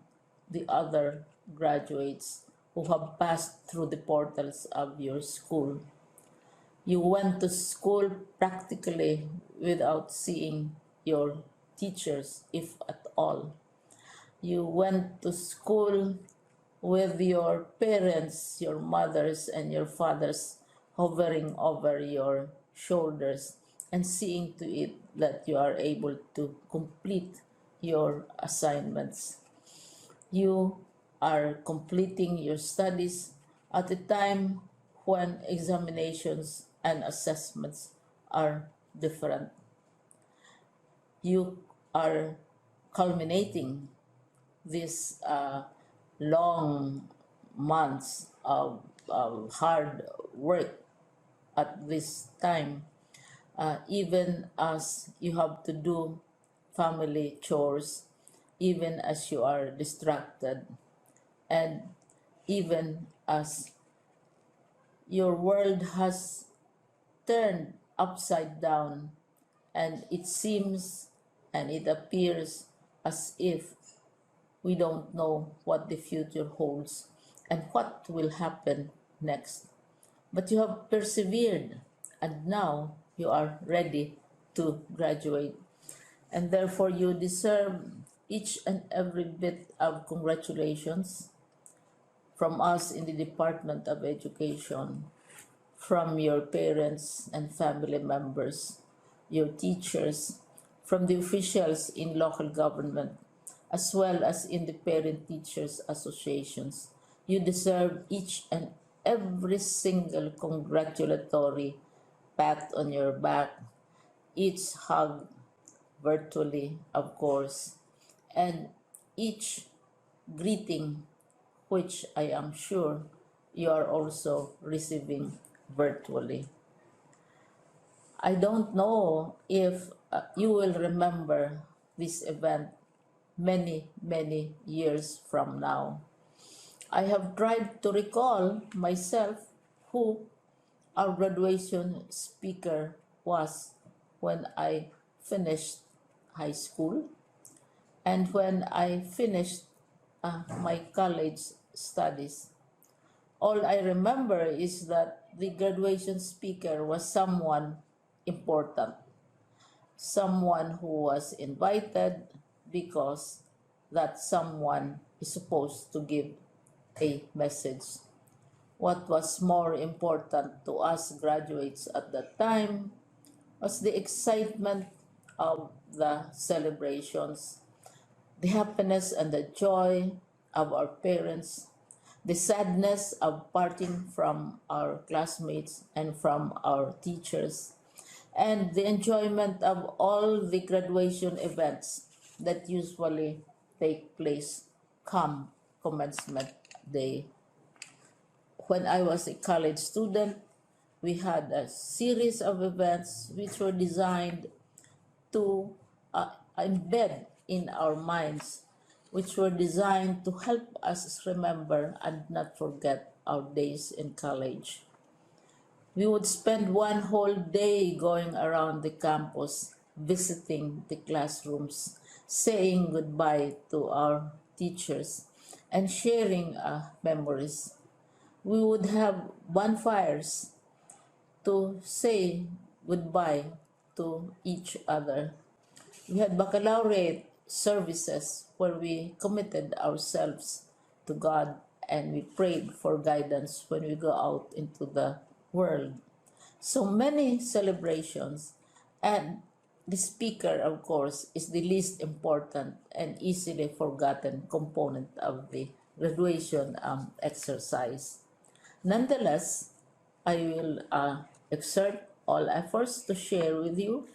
the other graduates who have passed through the portals of your school. You went to school practically without seeing your teachers, if at all. You went to school with your parents, your mothers, and your fathers hovering over your shoulders and seeing to it that you are able to complete your assignments. You are completing your studies at a time when examinations and assessments are different. You are culminating these long months of hard work at this time, even as you have to do family chores, even as you are distracted, and even as your world has turned upside down, and it seems and it appears as if we don't know what the future holds and what will happen next. But you have persevered, and now you are ready to graduate. And therefore, you deserve each and every bit of congratulations from us in the Department of Education, from your parents and family members, your teachers, from the officials in local government, as well as in the parent teachers associations. You deserve each and every single congratulatory pat on your back, each hug virtually, of course, and each greeting, which I am sure you are also receiving virtually. I don't know if you will remember this event many, many years from now. I have tried to recall myself who our graduation speaker was when I finished high school and when I finished my college studies. All I remember is that the graduation speaker was someone important, someone who was invited because that someone is supposed to give a message. What was more important to us graduates at that time was the excitement of the celebrations, the happiness and the joy of our parents, the sadness of parting from our classmates and from our teachers, and the enjoyment of all the graduation events that usually take place come commencement day. When I was a college student, we had a series of events which were designed to embed in our minds, which were designed to help us remember and not forget our days in college. We would spend one whole day going around the campus, visiting the classrooms, saying goodbye to our teachers, and sharing memories. We would have bonfires to say goodbye to each other. We had baccalaureate services where we committed ourselves to God and we prayed for guidance when we go out into the world. So many celebrations, and the speaker, of course, is the least important and easily forgotten component of the graduation exercise. Nonetheless, I will exert all efforts to share with you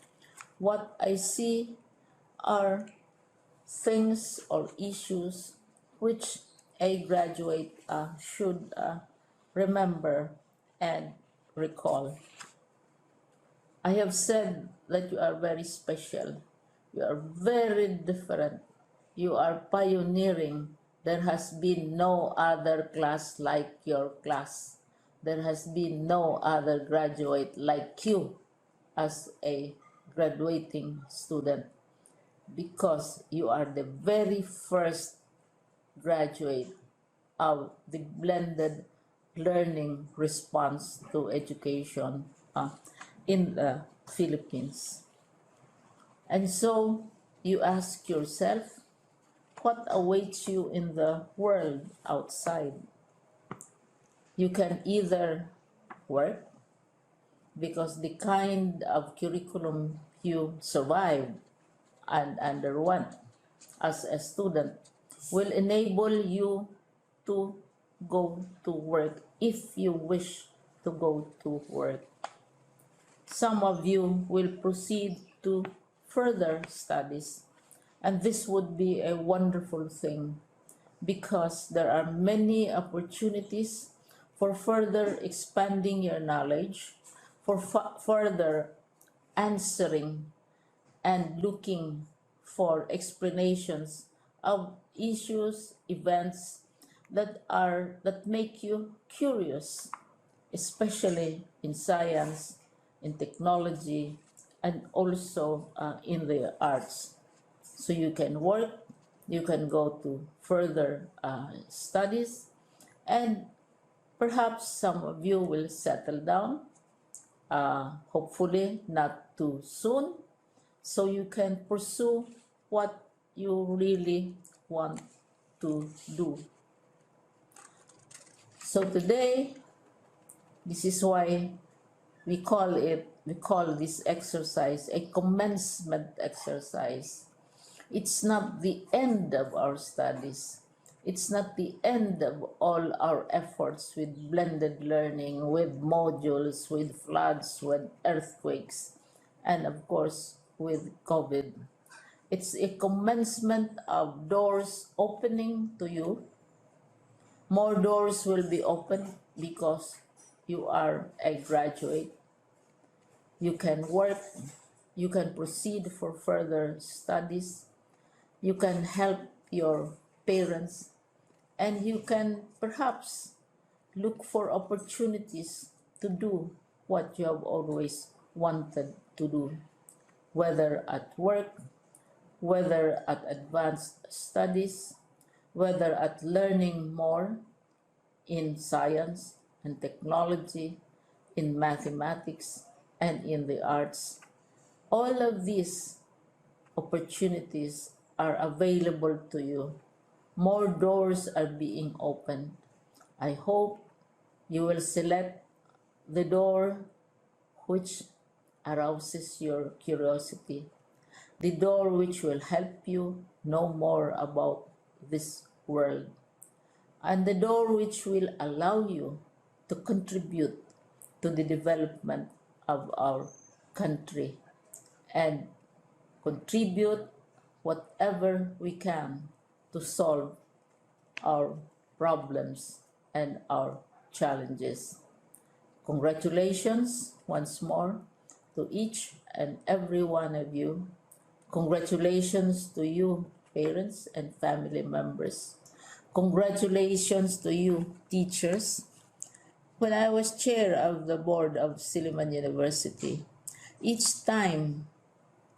what I see are things or issues which a graduate should remember and recall. I have said that you are very special. You are very different. You are pioneering. There has been no other class like your class. There has been no other graduate like you as a graduating student, because you are the very first graduate of the blended learning response to education in the Philippines. And so you ask yourself, what awaits you in the world outside? You can either work, because the kind of curriculum you survived and underwent as a student will enable you to go to work if you wish to go to work. Some of you will proceed to further studies, and this would be a wonderful thing, because there are many opportunities for further expanding your knowledge, for further answering and looking for explanations of issues, events that make you curious, especially in science, in technology, and also in the arts. So you can work, you can go to further studies, and perhaps some of you will settle down, hopefully not too soon, so you can pursue what you really want to do. So today, this is why we call this exercise a commencement exercise. It's not the end of our studies. It's not the end of all our efforts with blended learning, with modules, with floods, with earthquakes, and of course with COVID. It's a commencement of doors opening to you. More doors will be opened because you are a graduate. You can work, you can proceed for further studies, you can help your parents, and you can perhaps look for opportunities to do what you have always wanted to do, whether at work, whether at advanced studies, whether at learning more in science and technology, in mathematics, and in the arts. All of these opportunities are available to you. More doors are being opened. I hope you will select the door which arouses your curiosity, the door which will help you know more about this world, and the door which will allow you to contribute to the development of our country and contribute whatever we can to solve our problems and our challenges. Congratulations once more to each and every one of you. Congratulations to you, parents and family members. Congratulations to you, teachers. When I was chair of the board of Silliman University, each time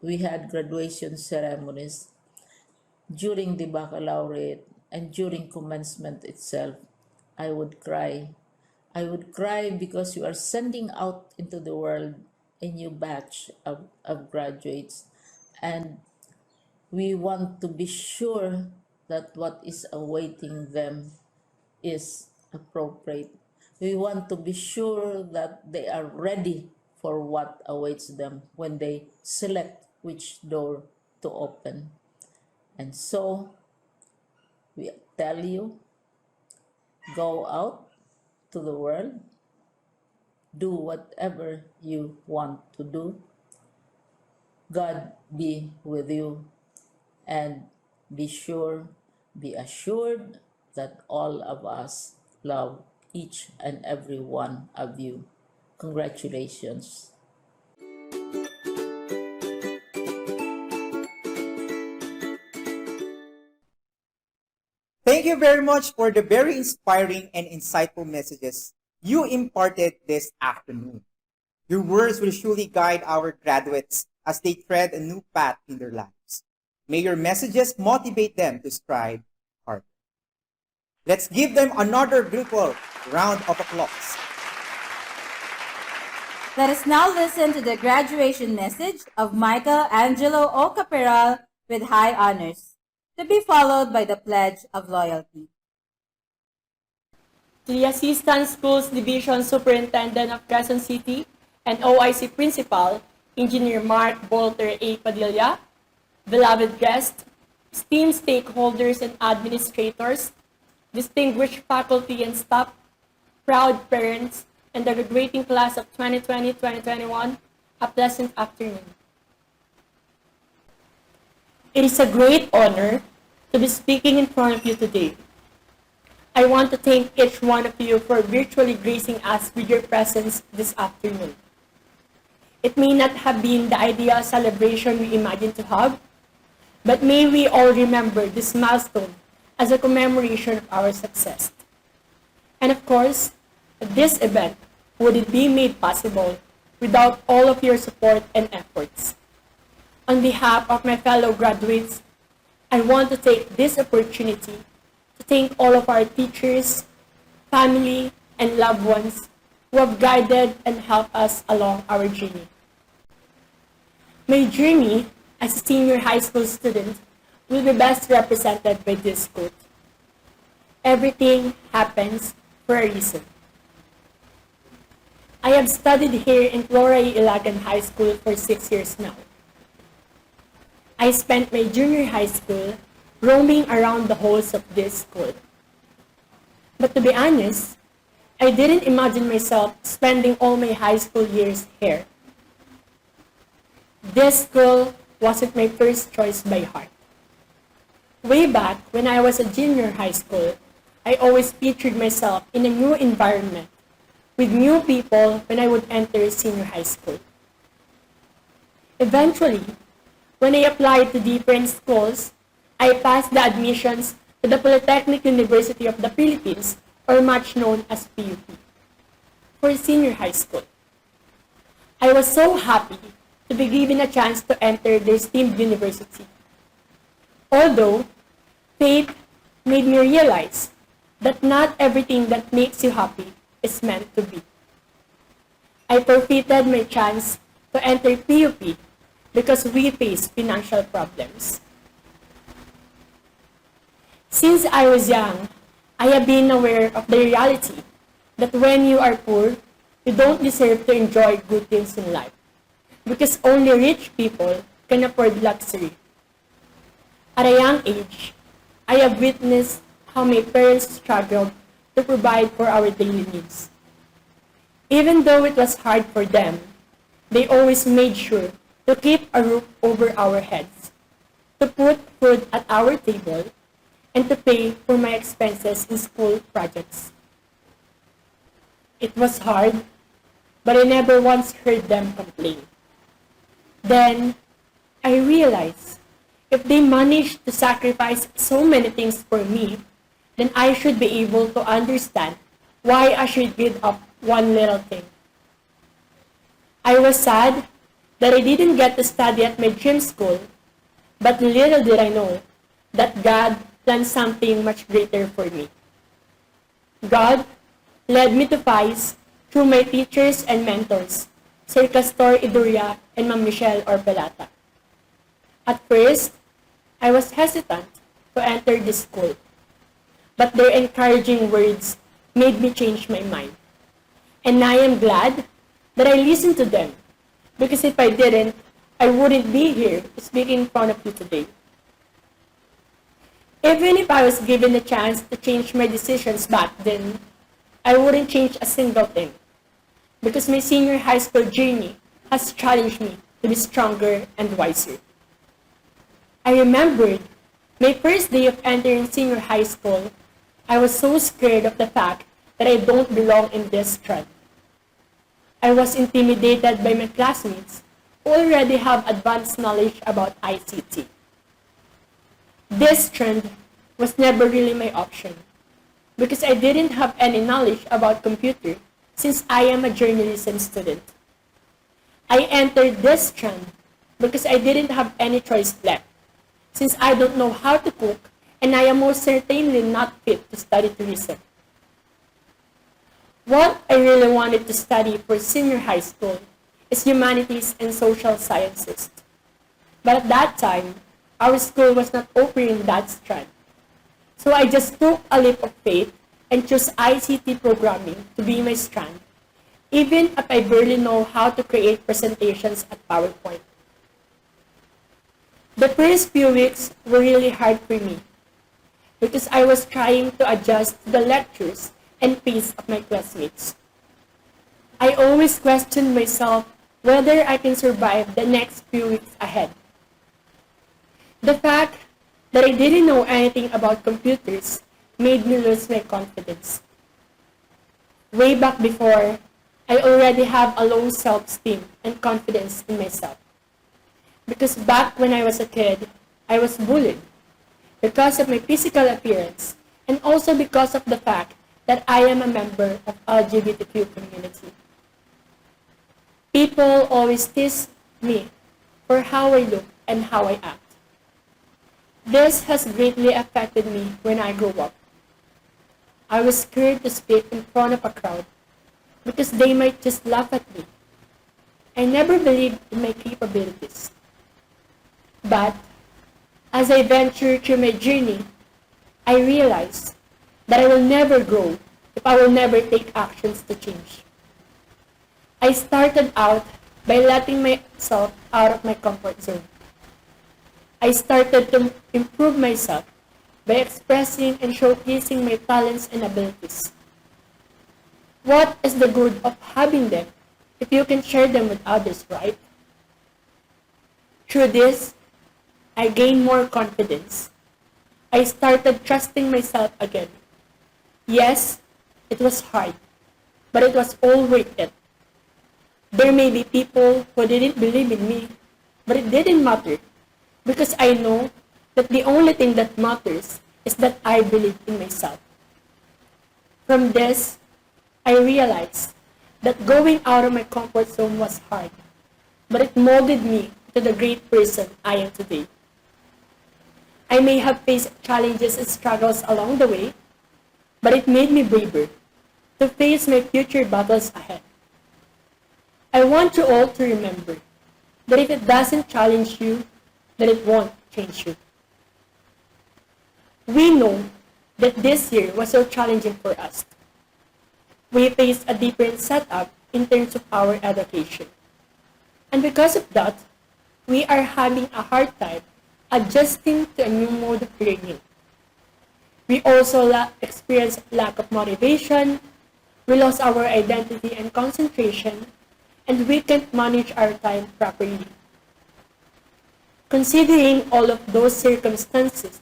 we had graduation ceremonies during the baccalaureate and during commencement itself, I would cry. I would cry because you are sending out into the world a new batch of graduates, and we want to be sure that what is awaiting them is appropriate. We want to be sure that they are ready for what awaits them when they select which door to open. And so, we tell you, go out to the world, do whatever you want to do. God be with you, and be assured that all of us love each and every one of you. Congratulations. Thank you very much for the very inspiring and insightful messages you imparted this afternoon. Your words will surely guide our graduates as they tread a new path in their lives. May your messages motivate them to strive harder. Let's give them another virtual round of applause. Let us now listen to the graduation message of Michael Angelo O. Caperal with high honors, to be followed by the Pledge of Loyalty. To the Assistant Schools Division Superintendent of Quezon City and OIC Principal, Engineer Mark Bolter A. Padilla, beloved guests, esteemed stakeholders and administrators, distinguished faculty and staff, proud parents, and the graduating class of 2020-2021, a pleasant afternoon. It is a great honor to be speaking in front of you today. I want to thank each one of you for virtually gracing us with your presence this afternoon. It may not have been the ideal celebration we imagined to have, but may we all remember this milestone as a commemoration of our success. And of course, this event wouldn't be made possible without all of your support and efforts. On behalf of my fellow graduates, I want to take this opportunity to thank all of our teachers, family, and loved ones who have guided and helped us along our journey. My journey as a senior high school student will be best represented by this quote: "Everything happens for a reason." I have studied here in Flora E. Ilagan High School for 6 years now. I spent my junior high school roaming around the halls of this school. But to be honest, I didn't imagine myself spending all my high school years here. This school wasn't my first choice by heart. Way back when I was a junior high school, I always pictured myself in a new environment with new people when I would enter senior high school. Eventually, when I applied to different schools, I passed the admissions to the Polytechnic University of the Philippines, or much known as PUP, for senior high school. I was so happy to be given a chance to enter the esteemed university. Although, fate made me realize that not everything that makes you happy is meant to be. I forfeited my chance to enter PUP because we face financial problems. Since I was young, I have been aware of the reality that when you are poor, you don't deserve to enjoy good things in life, because only rich people can afford luxury. At a young age, I have witnessed how my parents struggled to provide for our daily needs. Even though it was hard for them, they always made sure to keep a roof over our heads, to put food at our table, and to pay for my expenses in school projects. It was hard, but I never once heard them complain. Then, I realized if they managed to sacrifice so many things for me, then I should be able to understand why I should give up one little thing. I was sad that I didn't get to study at my dream school, but little did I know that God planned something much greater for me. God led me to FAYHS through my teachers and mentors, Sir Castor Iduria and Ma'am Michelle Orpelata. At first, I was hesitant to enter this school, but their encouraging words made me change my mind. And I am glad that I listened to them, because if I didn't, I wouldn't be here speaking in front of you today. Even if I was given the chance to change my decisions back then, I wouldn't change a single thing, because my senior high school journey has challenged me to be stronger and wiser. I remembered my first day of entering senior high school. I was so scared of the fact that I don't belong in this trend. I was intimidated by my classmates who already have advanced knowledge about ICT. This trend was never really my option, because I didn't have any knowledge about computer since I am a journalism student. I entered this trend because I didn't have any choice left, since I don't know how to cook and I am most certainly not fit to study tourism. What I really wanted to study for senior high school is humanities and social sciences. But at that time, our school was not offering that strand. So I just took a leap of faith and chose ICT programming to be my strand, even if I barely know how to create presentations at PowerPoint. The first few weeks were really hard for me, because I was trying to adjust to the lectures and pace of my classmates. I always questioned myself whether I can survive the next few weeks ahead. The fact that I didn't know anything about computers made me lose my confidence. Way back before, I already have a low self-esteem and confidence in myself. Because back when I was a kid, I was bullied because of my physical appearance and also because of the fact that I am a member of LGBTQ community. People always tease me for how I look and how I act. This has greatly affected me when I grew up. I was scared to speak in front of a crowd because they might just laugh at me. I never believed in my capabilities. But as I ventured through my journey, I realized that I will never grow if I will never take actions to change. I started out by letting myself out of my comfort zone. I started to improve myself by expressing and showcasing my talents and abilities. What is the good of having them if you can share them with others, right? Through this, I gained more confidence. I started trusting myself again. Yes, it was hard, but it was all worth it. There may be people who didn't believe in me, but it didn't matter, because I know that the only thing that matters is that I believe in myself. From this, I realized that going out of my comfort zone was hard, but it molded me to the great person I am today. I may have faced challenges and struggles along the way, but it made me braver to face my future battles ahead. I want you all to remember that if it doesn't challenge you, then it won't change you. We know that this year was so challenging for us. We faced a different setup in terms of our education. And because of that, we are having a hard time adjusting to a new mode of learning. We also experienced lack of motivation, we lost our identity and concentration, and we can't manage our time properly. Considering all of those circumstances,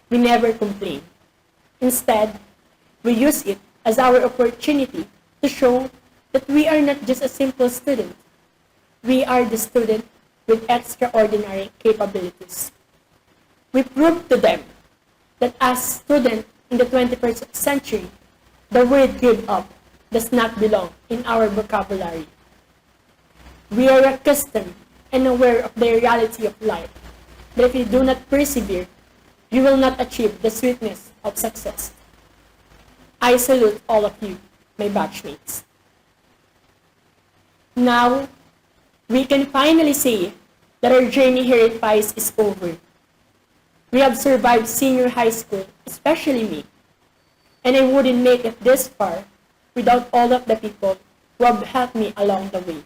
we never complain. Instead, we use it as our opportunity to show that we are not just a simple student. We are the student with extraordinary capabilities. We prove to them that as students in the 21st century, the word give up does not belong in our vocabulary. We are accustomed and aware of the reality of life, that if you do not persevere, you will not achieve the sweetness of success. I salute all of you, my batchmates. Now, we can finally say that our journey here at FAYHS is over. We have survived senior high school, especially me, and I wouldn't make it this far without all of the people who have helped me along the way.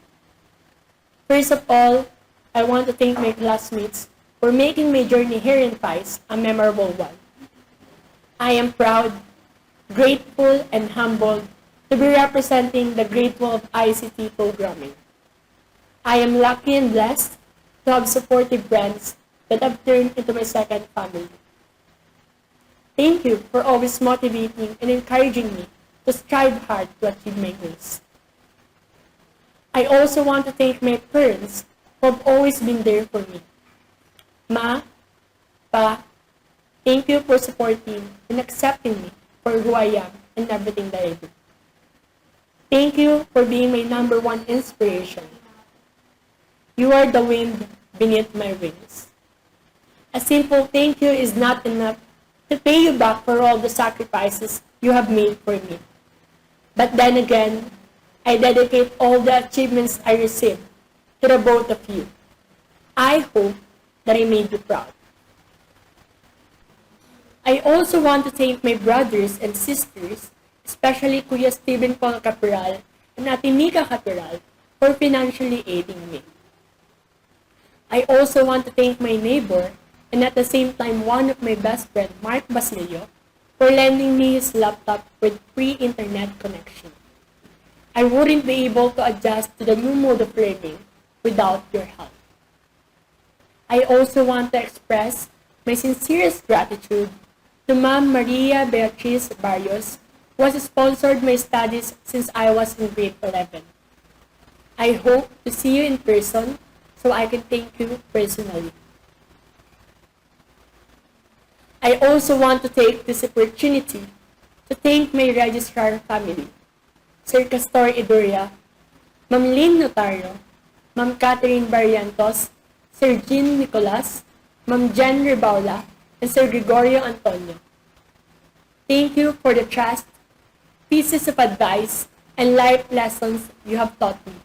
First of all, I want to thank my classmates for making my journey here in FAYHS a memorable one. I am proud, grateful, and humbled to be representing the Grade 12 ICT programming. I am lucky and blessed to have supportive friends that have turned into my second family. Thank you for always motivating and encouraging me to strive hard to achieve my goals. I also want to thank my parents who have always been there for me. Ma, Pa, thank you for supporting and accepting me for who I am and everything that I do. Thank you for being my number one inspiration. You are the wind beneath my wings. A simple thank you is not enough to pay you back for all the sacrifices you have made for me. But then again, I dedicate all the achievements I received to the both of you. I hope that I made you proud. I also want to thank my brothers and sisters, especially Kuya Stephen Paul Capiral and Ate Mika Capiral, for financially aiding me. I also want to thank my neighbor and at the same time one of my best friend, Mark Basilio, for lending me his laptop with free internet connection. I wouldn't be able to adjust to the new mode of learning without your help. I also want to express my sincerest gratitude to Ma'am Maria Beatriz Barrios, who has sponsored my studies since I was in grade 11. I hope to see you in person so I can thank you personally. I also want to take this opportunity to thank my registrar family, Sir Castor Iduria, Ma'am Lynn Notario, Ma'am Catherine Barrientos, Sir Jean Nicolas, Ma'am Jen Ribaula, and Sir Gregorio Antonio. Thank you for the trust, pieces of advice, and life lessons you have taught me.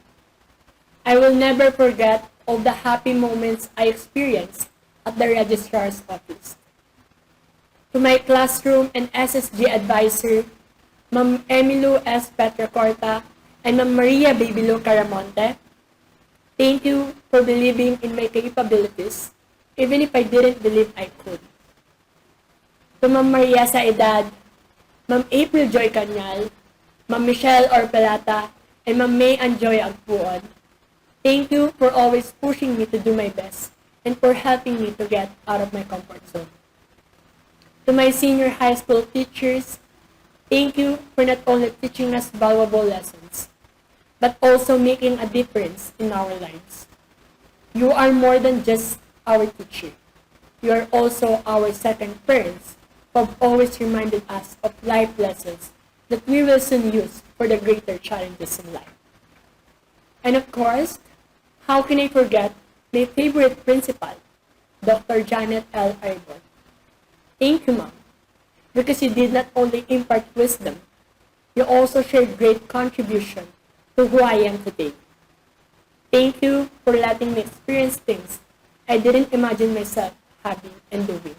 I will never forget all the happy moments I experienced at the registrar's office. To my classroom and SSG advisor, Ma'am Emilu S. Petracorta and Ma'am Maria Babilo Caramonte, thank you for believing in my capabilities, even if I didn't believe I could. To Ma'am Maria Saedad, Ma'am April Joy Canyal, Ma'am Michelle Orpelata, and Ma'am May Anjoy Agpuon, thank you for always pushing me to do my best and for helping me to get out of my comfort zone. To my senior high school teachers, thank you for not only teaching us valuable lessons, but also making a difference in our lives. You are more than just our teacher. You are also our second parents who have always reminded us of life lessons that we will soon use for the greater challenges in life. And of course, how can I forget my favorite principal, Dr. Janet L. Arbor. Thank you, Ma'am, because you did not only impart wisdom, you also shared great contribution to who I am today. Thank you for letting me experience things I didn't imagine myself having and doing.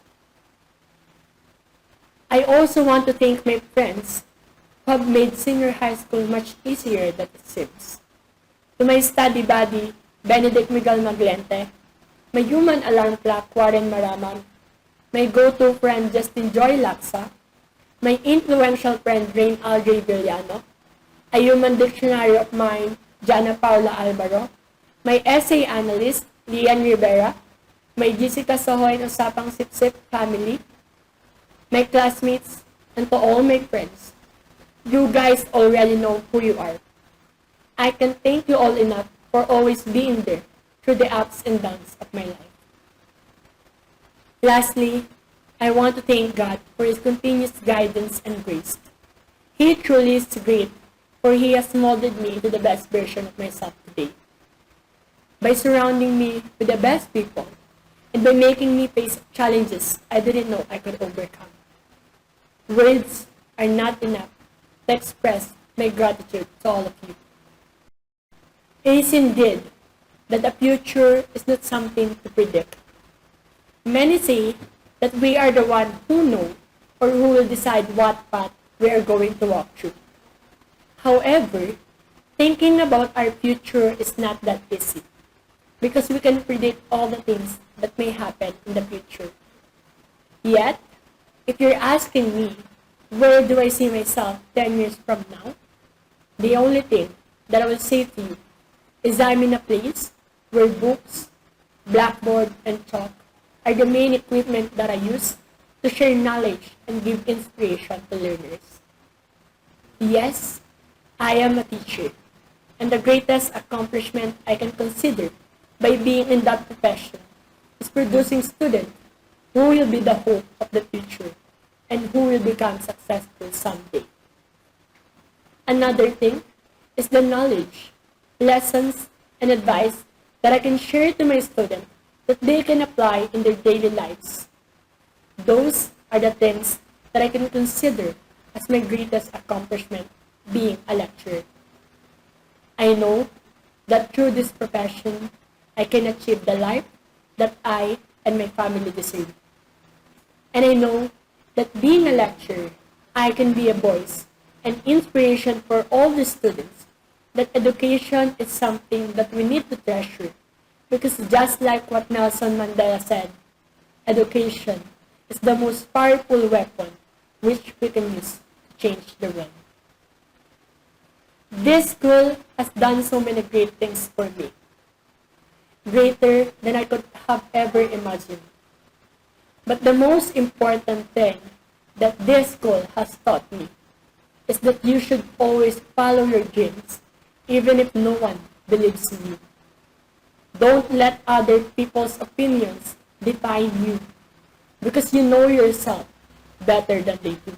I also want to thank my friends who have made senior high school much easier than it seems. To my study buddy, Benedict Miguel Maglente, my human alarm clock, Warren Maraman, my go-to friend, Justin Joy Laksa, my influential friend, Rain Aldrey Villano, a human dictionary of mine, Jana Paula Alvaro, my essay analyst, Lian Rivera, my Jessica Sohoy and Usapang Sip-Sip family, my classmates, and to all my friends. You guys already know who you are. I can thank you all enough for always being there through the ups and downs of my life. Lastly, I want to thank God for His continuous guidance and grace. He truly is great, for He has molded me into the best version of myself today. By surrounding me with the best people, and by making me face challenges I didn't know I could overcome. Words are not enough to express my gratitude to all of you. It is indeed that the future is not something to predict. Many say that we are the one who know or who will decide what path we are going to walk through. However, thinking about our future is not that easy because we can predict all the things that may happen in the future. Yet, if you're asking me, where do I see myself 10 years from now? The only thing that I will say to you is I'm in a place where books, blackboard, and chalk are the main equipment that I use to share knowledge and give inspiration to learners. Yes, I am a teacher, and the greatest accomplishment I can consider by being in that profession is producing students who will be the hope of the future and who will become successful someday. Another thing is the knowledge, lessons, and advice that I can share to my students that they can apply in their daily lives. Those are the things that I can consider as my greatest accomplishment being a lecturer. I know that through this profession, I can achieve the life that I and my family deserve. And I know that being a lecturer, I can be a voice and inspiration for all the students, that education is something that we need to treasure. Because just like what Nelson Mandela said, education is the most powerful weapon which we can use to change the world. This school has done so many great things for me, greater than I could have ever imagined. But the most important thing that this school has taught me is that you should always follow your dreams, even if no one believes in you. Don't let other people's opinions define you, because you know yourself better than they do.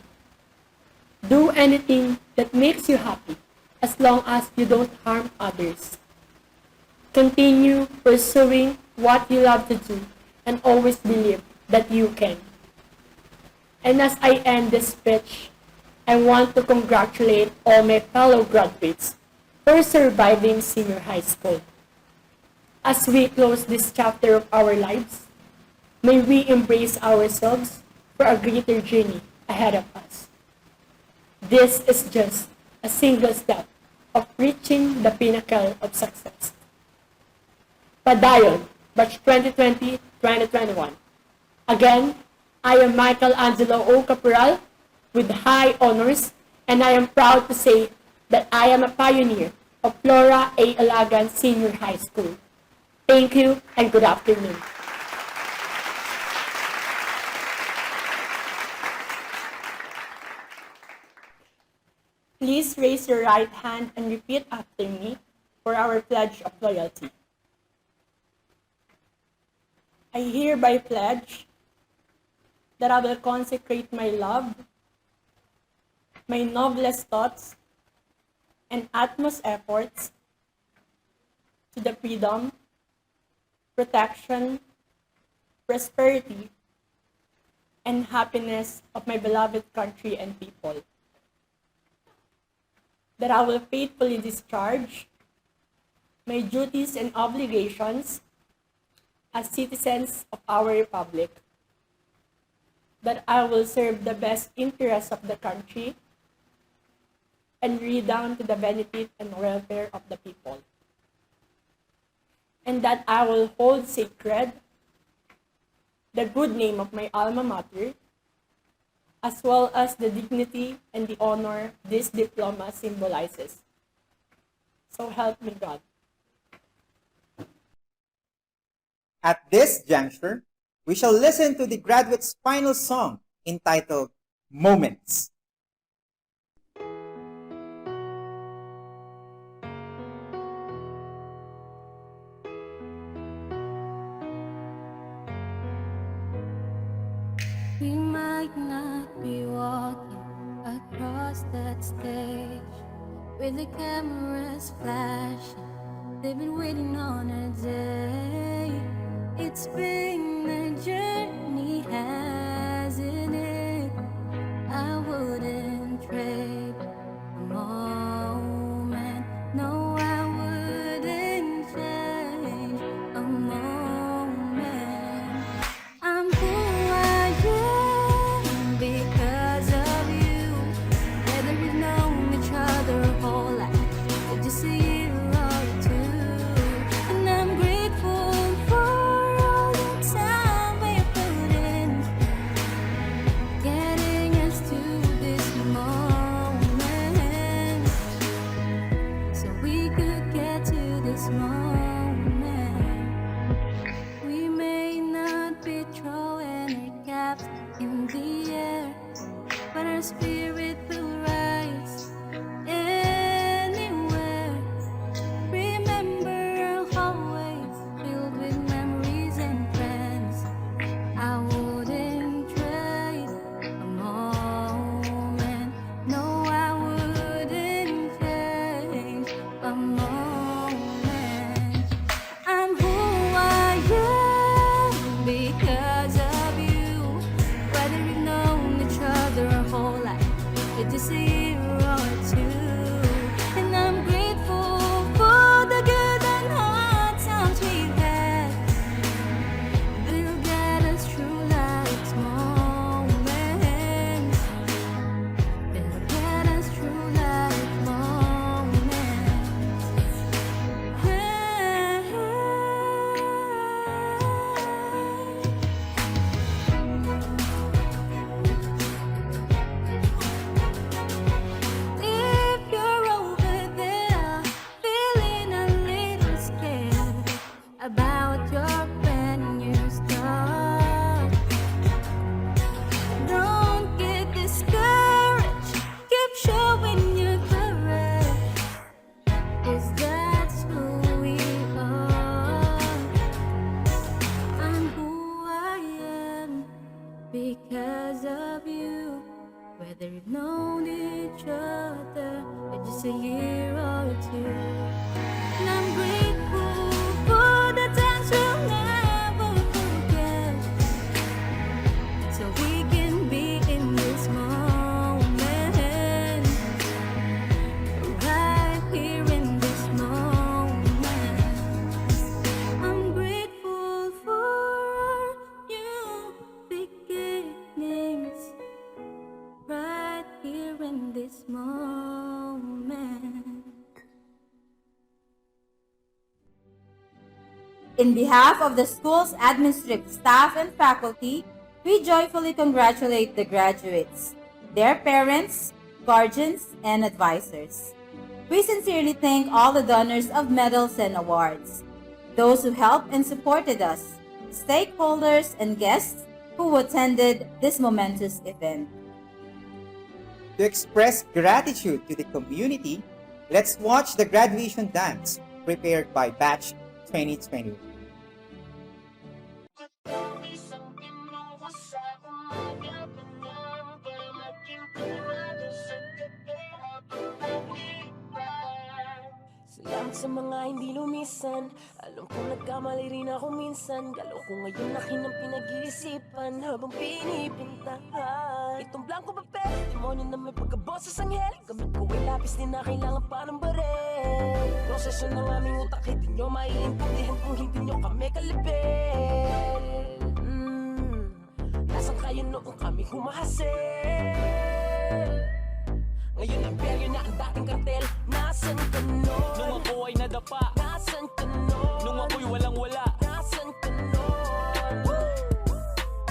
Do anything that makes you happy, as long as you don't harm others. Continue pursuing what you love to do and always believe that you can. And as I end this speech, I want to congratulate all my fellow graduates for surviving senior high school. As we close this chapter of our lives, may we embrace ourselves for a greater journey ahead of us. This is just a single step of reaching the pinnacle of success. Padayon, Batch 2020-2021. Again, I am Michelangelo O. Caporal with high honors, and I am proud to say that I am a pioneer of Flora A. Alagan Senior High School. Thank you and good afternoon. Please raise your right hand and repeat after me for our pledge of loyalty. I hereby pledge that I will consecrate my love, my noblest thoughts, and utmost efforts to the freedom, protection, prosperity, and happiness of my beloved country and people. That I will faithfully discharge my duties and obligations as citizens of our republic. That I will serve the best interests of the country and redound to the benefit and welfare of the people. And that I will hold sacred the good name of my alma mater, as well as the dignity and the honor this diploma symbolizes. So help me God. At this juncture, we shall listen to the graduate's final song entitled Moments. We might not be walking across that stage with the cameras flashing. They've been waiting on a day. It's been a journey, hasn't it? I wouldn't trade a moment. No, I wouldn't change a moment. I'm who I am because of you. In behalf of the school's administrative staff and faculty, we joyfully congratulate the graduates, their parents, guardians, and advisors. We sincerely thank all the donors of medals and awards, those who helped and supported us, stakeholders, and guests who attended this momentous event. To express gratitude to the community, let's watch the graduation dance prepared by Batch 2020. Salamat sa mga hindi lumisan. Alam kong nagkamali rin ako minsan. Galaw ko ngayon akin ang pinag-iisipan habang pinipintahan itong blanco papel, demonyo na may pagkaboses anghel. Gamit ko ay lapis, di na kailangan pa ng barel. Proseso ng aming utak, hindi nyo maiintindihan kung hindi nyo kami kalibel. Nasaan kayo noong kami humahasel? Ngayon ang peryo na ang dating kartel. Nasaan ka nun? Nung ako ay nadapa. Nasaan ka nun? Nung ako'y walang-wala. Nasaan ka nun?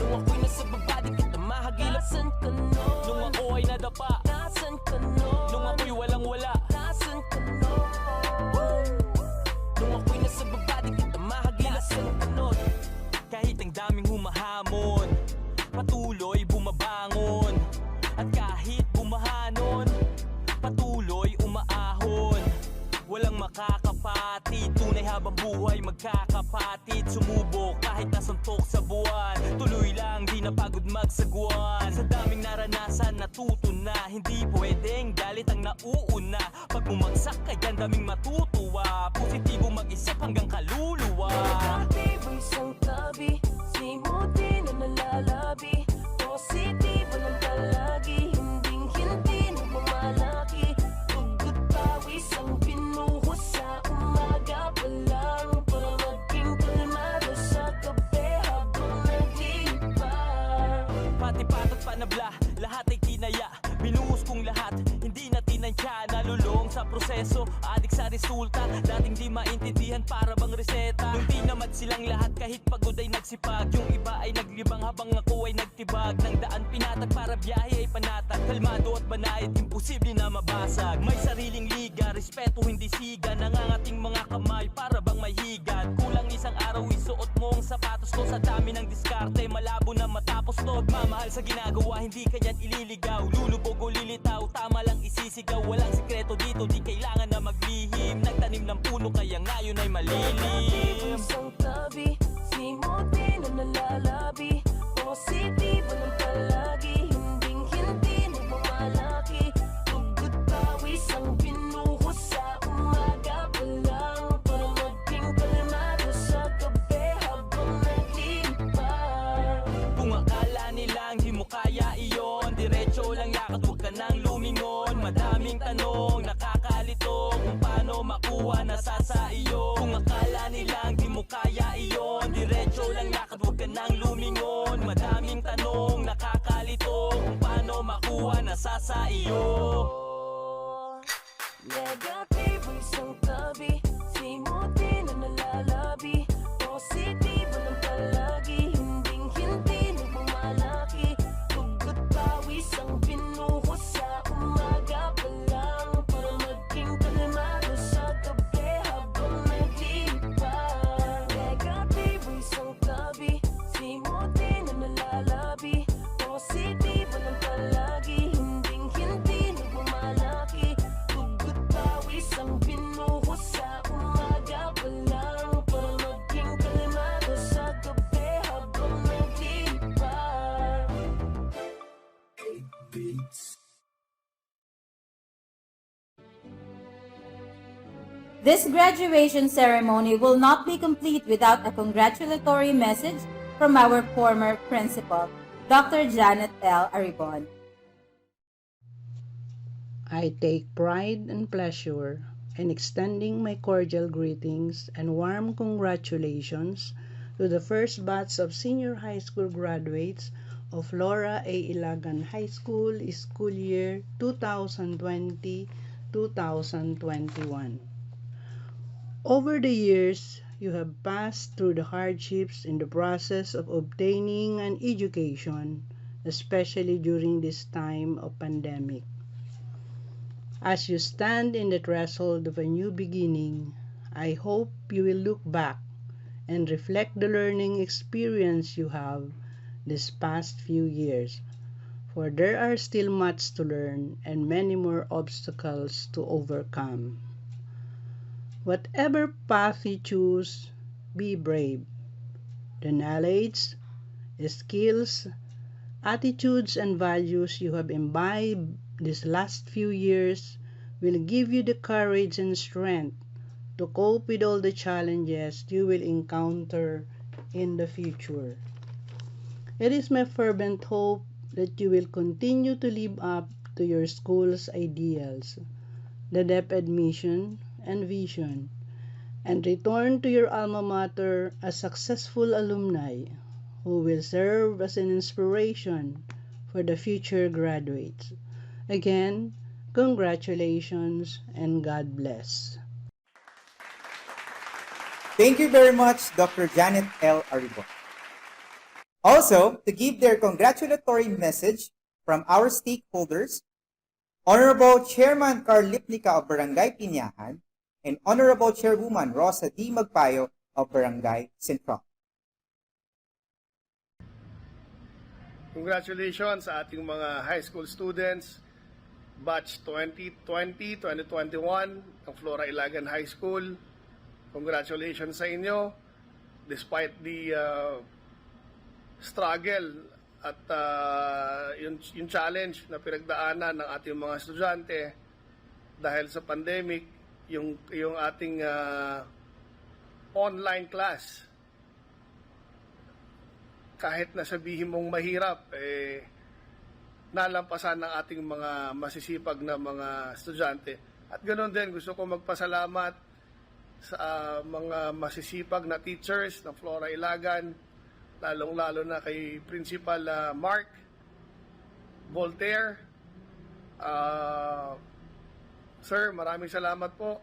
Nung ako'y nasa baba, di kita mahagilap. Nasaan ka nun? Nung ako ay nadapa. Nasaan ka nun? Nung ako'y walang-wala. Nasaan ka nun? Nung ako'y nasa baba, di kita mahagilap. Nasaan ka nun? Kahit ang daming humahamon, patuloy bumabangon. At kahit bumahanon, patuloy umaahon. Walang makakapatid, tunay habang buhay magkakapatid. Sumubok kahit nasuntok sa buwan, tuloy lang di napagod magsagwan. Sa daming naranasan natuto na, hindi pwedeng galit ang nauuna. Pag bumagsak ka yan daming matutuwa, positibo mag-isip hanggang kaluluwa. Negatibo isang tabi, simuti na nalalabi. Positibo lang palagi, hinding-hindi na pumalaki. Tugot pawis ang pinuhos sa umaga pa lang, para maging kalmado sa gabi habang naglipas. Pati patat panabla, lahat ay tinaya. Binuhos kong lahat, hindi na tinansya. Nalulong sa proseso, adik sa resulta. Dating di maintindihan para bang reseta. Nung tinamad silang lahat kahit pagod ay nagsipag. Yung iba ay naglibang habang ako ay nagtibag. Nang daan pinatag para biyahe ay panatag. Kalmado at banayad, imposible na mabasag. May sariling liga, respeto hindi siga. Nangangating mga kamay para bang may higad. Kulang isang araw isuot mo ang sapatos ko. Sa dami ng diskarte, malabo na matapos to. Mamahal sa ginagawa, hindi kanyan ililigaw. Lulubog o lilitaw, tama lang isisigaw. Walang sikreto dito, di kailangan na maglihim. Nagtanim ng puno, kaya ngayon ay malilim. Isang tabi, simuti na nalalabi. Positibo lang palagi, hinding-hindi na pumalaki. Tugot pawis ang pinuhos sa umaga pa lang, para maging kalmado sa gabi habang naglipas. Kung akala nilang di mo kaya iyon, diretso lang lakad, huwag ka nang lumingon. Madaming tanong, nakakalito, kung paano makuha nasa sa iyo. Kung akala nilang di mo kaya iyon, diretso lang lakad, huwag ka nang lumingon. Madaming tanong, nakakalito, kung paano makuha nasa sa iyo. Negatibo isang tabi, simuti na nalalabi. Positibo lang palagi, hinding-hindi na pumalaki. Tugot pawis ang pinuhos sa umaga pa lang, para maging kalmado sa gabi habang naglipas. Negatibo isang tabi, simuti na nalalabi. Positibo lang palagi, hinding-hindi na pumalaki. Tugot pawis ang pinuhos sa umaga pa lang, para maging kalmado sa gabi habang naglipas. This graduation ceremony will not be complete without a congratulatory message from our former principal, Dr. Janet L. Aribon. I take pride and pleasure in extending my cordial greetings and warm congratulations to the first batch of senior high school graduates of Laura A. Ilagan High School, school year 2020-2021. Over the years, you have passed through the hardships in the process of obtaining an education, especially during this time of pandemic. As you stand in the threshold of a new beginning, I hope you will look back and reflect the learning experience you have this past few years, for there are still much to learn and many more obstacles to overcome. Whatever path you choose, be brave. The knowledge, skills, attitudes, and values you have imbibed these last few years will give you the courage and strength to cope with all the challenges you will encounter in the future. It is my fervent hope that you will continue to live up to your school's ideals, the DEP admission and vision, and return to your alma mater as successful alumni who will serve as an inspiration for the future graduates. Again, congratulations and God bless. Thank you very much, Dr. Janet L. Aribon. Also, to give their congratulatory message from our stakeholders, Honorable Chairman Carl Lipnica of Barangay Pinyahan and Honorable Chairwoman Rosa D. Magpayo of Barangay Central. Congratulations sa ating mga high school students, batch 2020-2021 ng Flora Ilagan High School. Congratulations sa inyo despite the struggle at yung challenge na pinagdaanan ng ating mga estudyante dahil sa pandemic, yung ating online class. Kahit na sabihin mong mahirap, nalampasan ng ating mga masisipag na mga estudyante. At ganoon din, gusto ko magpasalamat sa mga masisipag na teachers ng Flora Ilagan, lalong-lalo na kay Principal Mark Voltaire. Sir, maraming salamat po.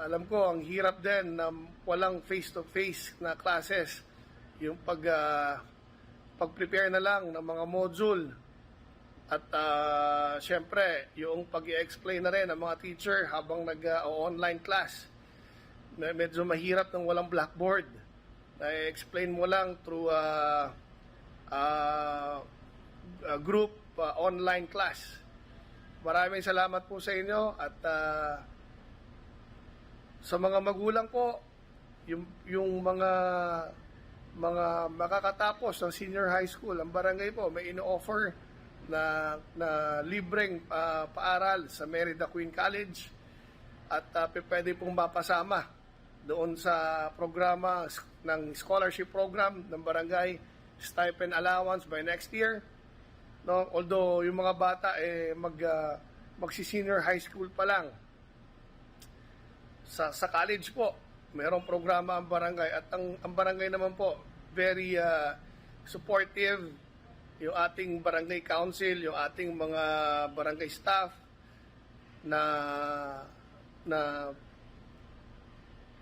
Alam ko, ang hirap din na walang face-to-face na classes. Yung pag-prepare na lang ng mga module. At syempre, yung pag-i-explain na rin ng mga teacher habang nag-online class. Medyo mahirap ng walang blackboard. Na-explain mo lang through group online class. Maraming salamat po sa inyo at sa mga magulang po, yung mga makakatapos ng senior high school, ang barangay po may ino-offer na libreng paaral sa Merida Queen College at pwede pong mapasama doon sa programa ng scholarship program ng barangay, stipend allowance by next year. No, although yung mga bata magsi-senior high school pa lang. Sa college po, mayroong programa ang barangay at ang barangay naman po very supportive. Yung ating barangay council, yung ating mga barangay staff na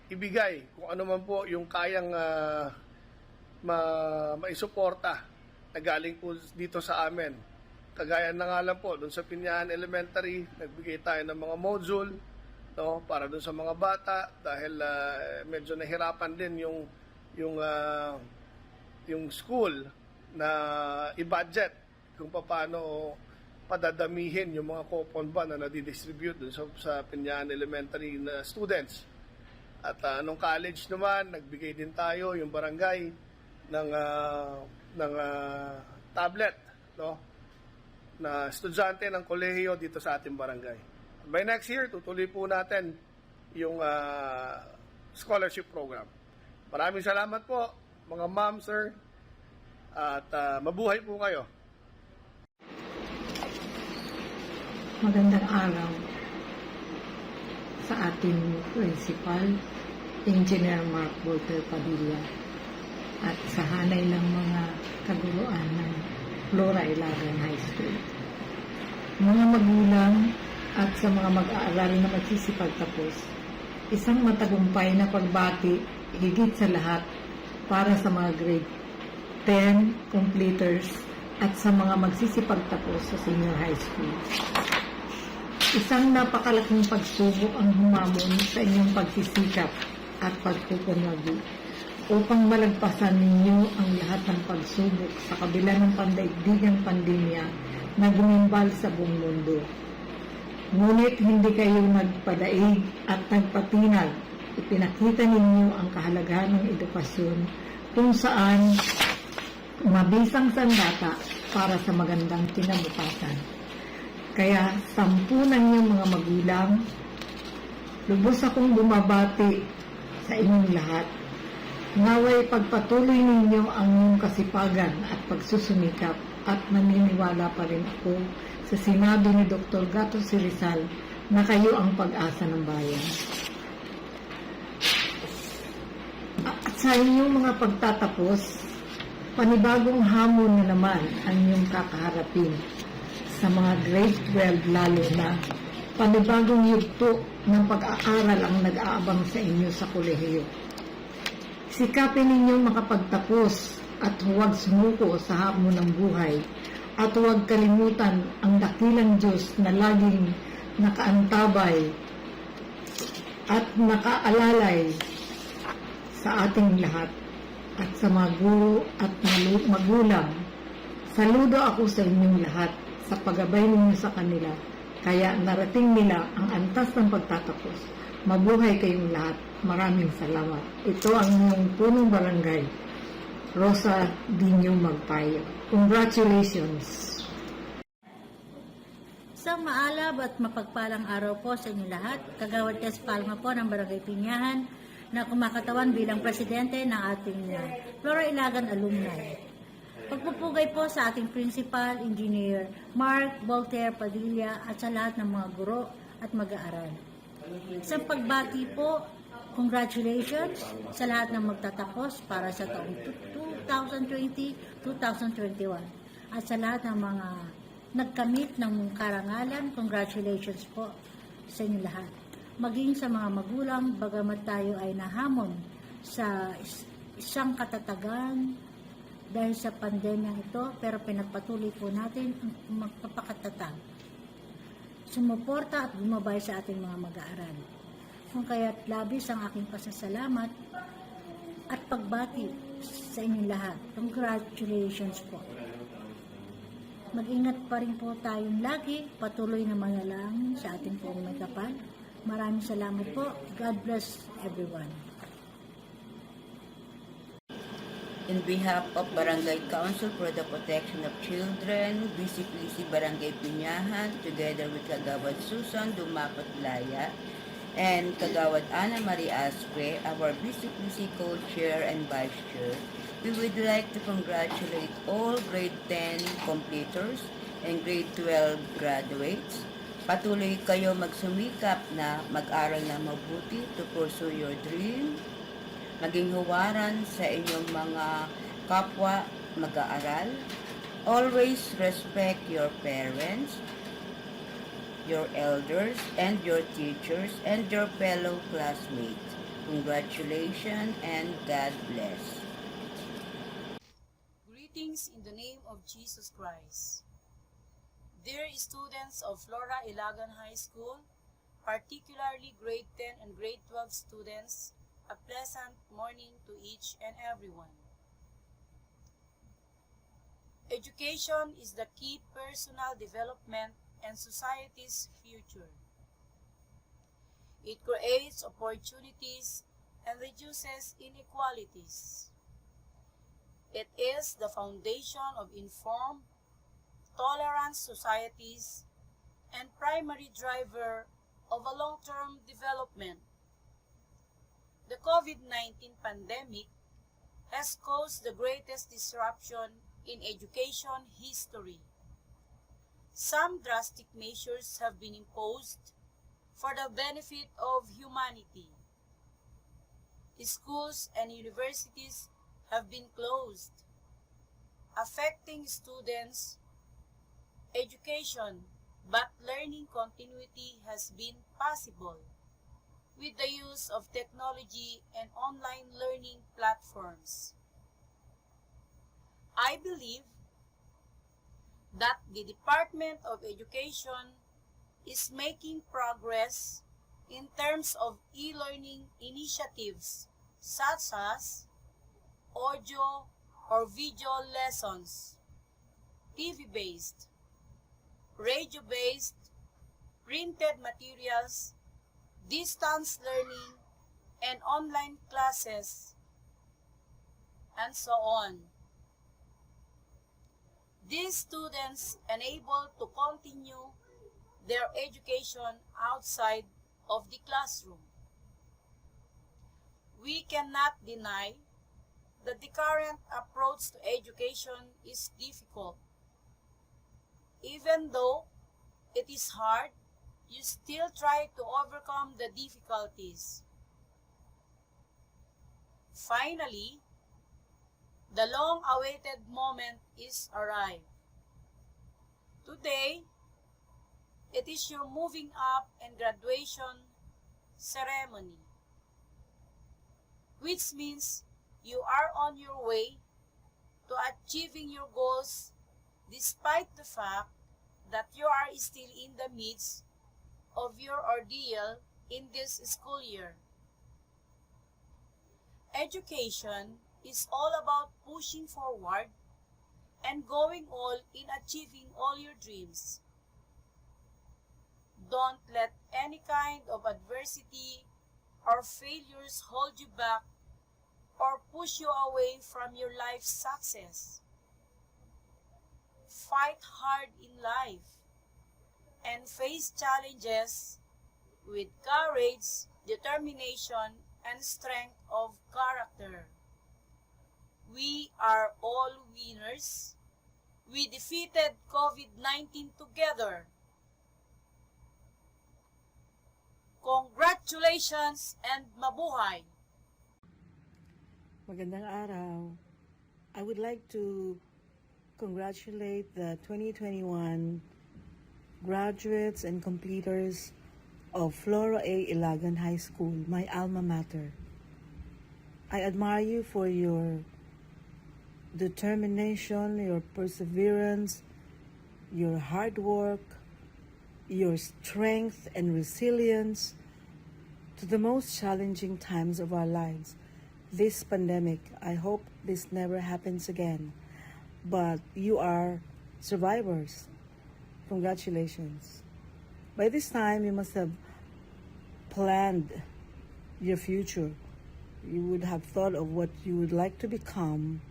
ibigay kung ano man po yung kayang maisuporta na galing po dito sa amin. Kagaya na nga lang po, doon sa Pinyahan Elementary, nagbigay tayo ng mga module, no, para doon sa mga bata dahil medyo nahirapan din yung school na i-budget kung paano padadamihin yung mga coupon ba na nadidistribute doon sa Pinyahan Elementary na students. At nung college naman, nagbigay din tayo yung barangay ng tablet, no, na estudyante ng kolehiyo dito sa ating barangay. By next year, tutuloy po natin yung scholarship program. Maraming salamat po, mga ma'am, sir, at mabuhay po kayo. Magandang araw sa ating principal, Engineer Mark Walter Padilla, at sa hanay ng mga kaguruan ng Flora Ilagan High School. Mga magulang at sa mga mag-aaral na magsisipagtapos, isang matagumpay na pagbati higit sa lahat para sa mga grade 10 completers at sa mga magsisipagtapos sa senior high school. Isang napakalaking pagsubok ang humamon sa inyong pagsisikap at pagpupunwagi upang malagpasan ninyo ang lahat ng pagsubok sa kabila ng pandaigdigang pandemya na gumimbal sa buong mundo. Ngunit hindi kayo nagpadaig at nagpatinag. Ipinakita ninyo ang kahalagahan ng edukasyon kung saan mabisang sandata para sa magandang kinabukasan. Kaya 10 ng inyong mga magulang, lubos akong bumabati sa inyong lahat. Naway pagpatuloy ninyo ang inyong kasipagan at pagsusumikap at naniniwala pa rin ako sa sinabi ni Dr. Gato si Rizal na kayo ang pag-asa ng bayan. At sa inyong mga pagtatapos, panibagong hamon na naman ang inyong kakaharapin. Sa mga grade 12 lalo na, panibagong yugto ng pag-aaral ang nag-aabang sa inyo sa kolehiyo. Sikapin ninyong makapagtapos at huwag sumuko sa hamon ng buhay at huwag kalimutan ang dakilang Diyos na laging nakaantabay at nakaalalay sa ating lahat at sa mga guro at magulang. Saludo ako sa inyong lahat sa paggabay ninyo sa kanila, kaya narating nila ang antas ng pagtatapos. Mabuhay kayong lahat. Maraming salamat. Ito ang inyong punong barangay, Rosa Dino Magpayo. Congratulations! Isang maalab at mapagpalang araw po sa inyo lahat. Kagawad Tess Palma po ng Barangay Pinyahan na kumakatawan bilang presidente ng ating Flora Ilagan Alumni. Pagpupugay po sa ating principal, engineer Mark Voltaire Padilla at sa lahat ng mga guro at mag-aaral. Isang pagbati po, congratulations sa lahat ng magtatapos para sa taong 2020-2021 at sa lahat ng mga nagkamit ng karangalan, congratulations po sa inyo lahat. Maging sa mga magulang, bagamat tayo ay nahamon sa isang katatagan dahil sa pandemyang ito, pero pinagpatuloy po natin ang magpapakatatag. Sumuporta at gumabay sa ating mga mag-aaral. Kung kaya't labis ang aking pasasalamat at pagbati sa inyong lahat. Congratulations po. Mag-ingat pa rin po tayong lagi, patuloy na manalangin sa ating pong may kapal. Maraming salamat po. God bless everyone. In behalf of Barangay Council for the Protection of Children, Bisi-Bisi Barangay Pinyahan, together with Kagawad Susan Dumapat Laya, and Kagawad Ana Maria Aspe, our Bisi-Bisi co-chair and vice chair, we would like to congratulate all grade 10 completers and grade 12 graduates. Patuloy kayo magsumikap na mag-aral na mabuti to pursue your dream, maging huwaran sa inyong mga kapwa mag-aaral. Always respect your parents, your elders, and your teachers, and your fellow classmates. Congratulations and God bless. Greetings in the name of Jesus Christ. Dear students of Flora Ilagan High School, particularly grade 10 and grade 12 students, a pleasant morning to each and everyone. Education is the key personal development and society's future. It creates opportunities and reduces inequalities. It is the foundation of informed, tolerant societies and primary driver of a long-term development. The COVID-19 pandemic has caused the greatest disruption in education history. Some drastic measures have been imposed for the benefit of humanity. Schools and universities have been closed, affecting students' education, but learning continuity has been possible. with the use of technology and online learning platforms. I believe that the Department of Education is making progress in terms of e-learning initiatives such as audio or video lessons, TV-based, radio-based, printed materials, distance learning, and online classes, and so on. These students enable to continue their education outside of the classroom. We cannot deny that the current approach to education is difficult. Even though it is hard, you still try to overcome the difficulties. Finally, the long-awaited moment is arrived. Today, it is your moving up and graduation ceremony, which means you are on your way to achieving your goals despite the fact that you are still in the midst of your ordeal in this school year. Education is all about pushing forward and going all in achieving all your dreams. Don't let any kind of adversity or failures hold you back or push you away from your life's success. Fight hard in life and face challenges with courage, determination, and strength of character. We are all winners. We defeated COVID-19 together. Congratulations and mabuhay! Magandang araw. I would like to congratulate the 2021 graduates and completers of Flora A. Ilagan High School, my alma mater. I admire you for your determination, your perseverance, your hard work, your strength and resilience to the most challenging times of our lives. This pandemic, I hope this never happens again. But you are survivors. Congratulations. By this time, you must have planned your future. You would have thought of what you would like to become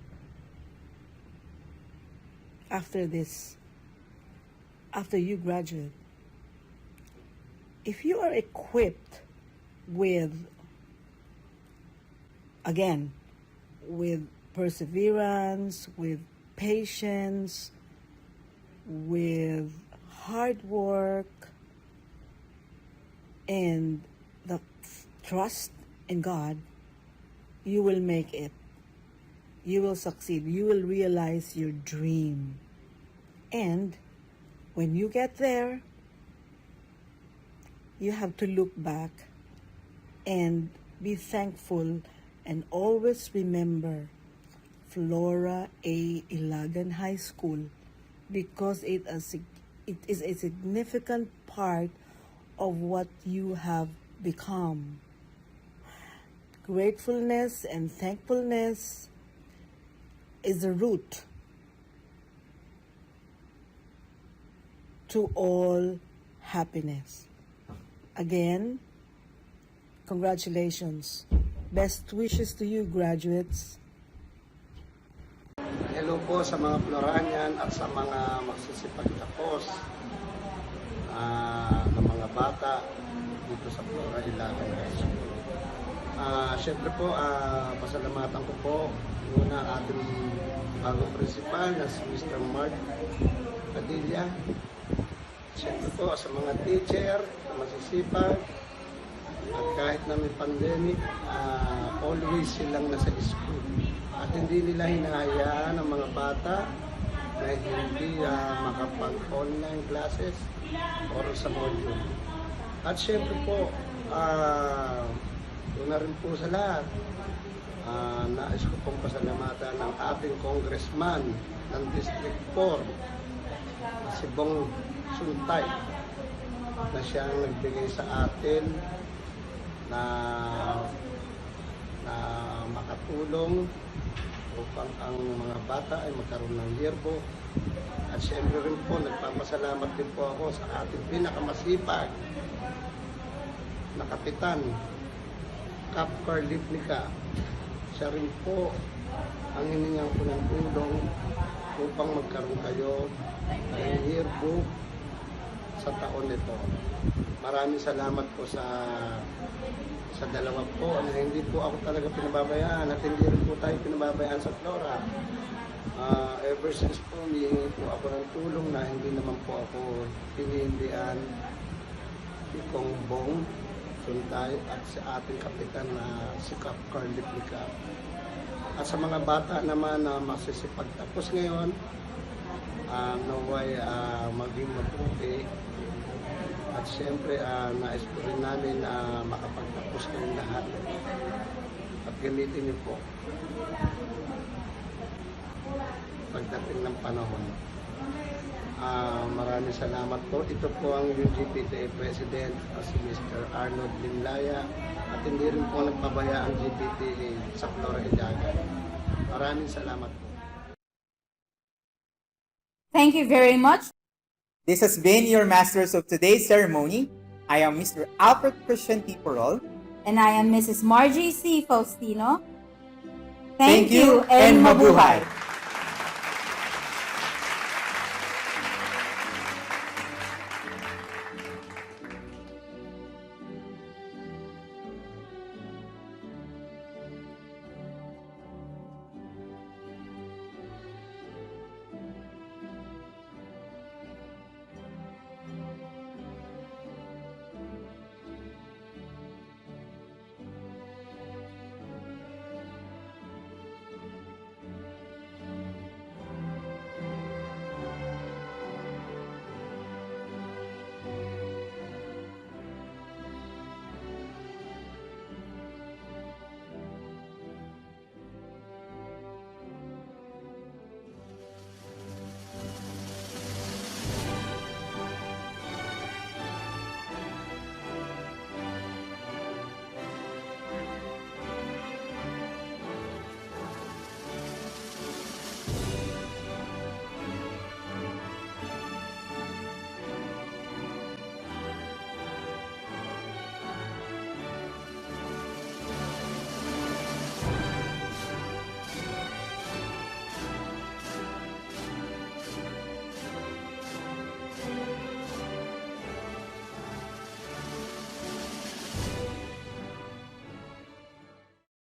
after this, after you graduate. If you are equipped with, again, with perseverance, with patience, with hard work, and the trust in God, you will make it. You will succeed. You will realize your dream. And when you get there, you have to look back and be thankful and always remember Flora A. Ilagan High School, because it is a significant part of what you have become. Gratefulness and thankfulness is the root to all happiness. Again, congratulations. Best wishes to you, graduates. Hello po sa mga Floranian at sa mga magsisipagtapos ng mga bata dito sa Flora Ilagan High School. Siyempre po, pasalamatan ko po muna ating bagong principal na si Mr. Mark Padilla. Siyempre po sa mga teacher na masisipag at kahit na may pandemic, always silang nasa school. At hindi nila hinahayaan ang mga bata na hindi makapag-online classes or sa module. At syempre po, una rin po sa lahat, nais ko pong pasalamatan ng ating congressman ng District 4, si Bong Suntay, na siyang nagbigay sa atin na makatulong upang ang mga bata ay magkaroon ng yearbook. At siyempre rin po, nagpapasalamat din po ako sa ating pinakamasipag na kapitan, Cap Carlipnica. Siya rin po ang hiningan ko ng tulong upang magkaroon kayo ng yearbook sa taon nito. Maraming salamat po sa dalawa po na hindi po ako talaga pinababayaan at hindi rin po tayo pinababayaan sa Flora. Ever since po, humihingi po ako ng tulong na hindi naman po ako pinihindian si Kong Bong Suntay at si ating kapitan na si Cap Carlipnica. At sa mga bata naman na masisipag tapos ngayon, naway maging mabuti. At siyempre, nais po rin namin na makapagtapos ng lahat. At gamitin niyo po pagdating ng panahon. Maraming salamat po. Ito po ang UGPTA President, si Mr. Arnold Limlaya. At hindi rin po nagpabaya ang GPTA sa Flora Ilagan. Maraming salamat po. Thank you very much. This has been your masters of today's ceremony. I am Mr. Alfred Christian T. Porol. And I am Mrs. Margie C. Faustino. Thank you and mabuhay!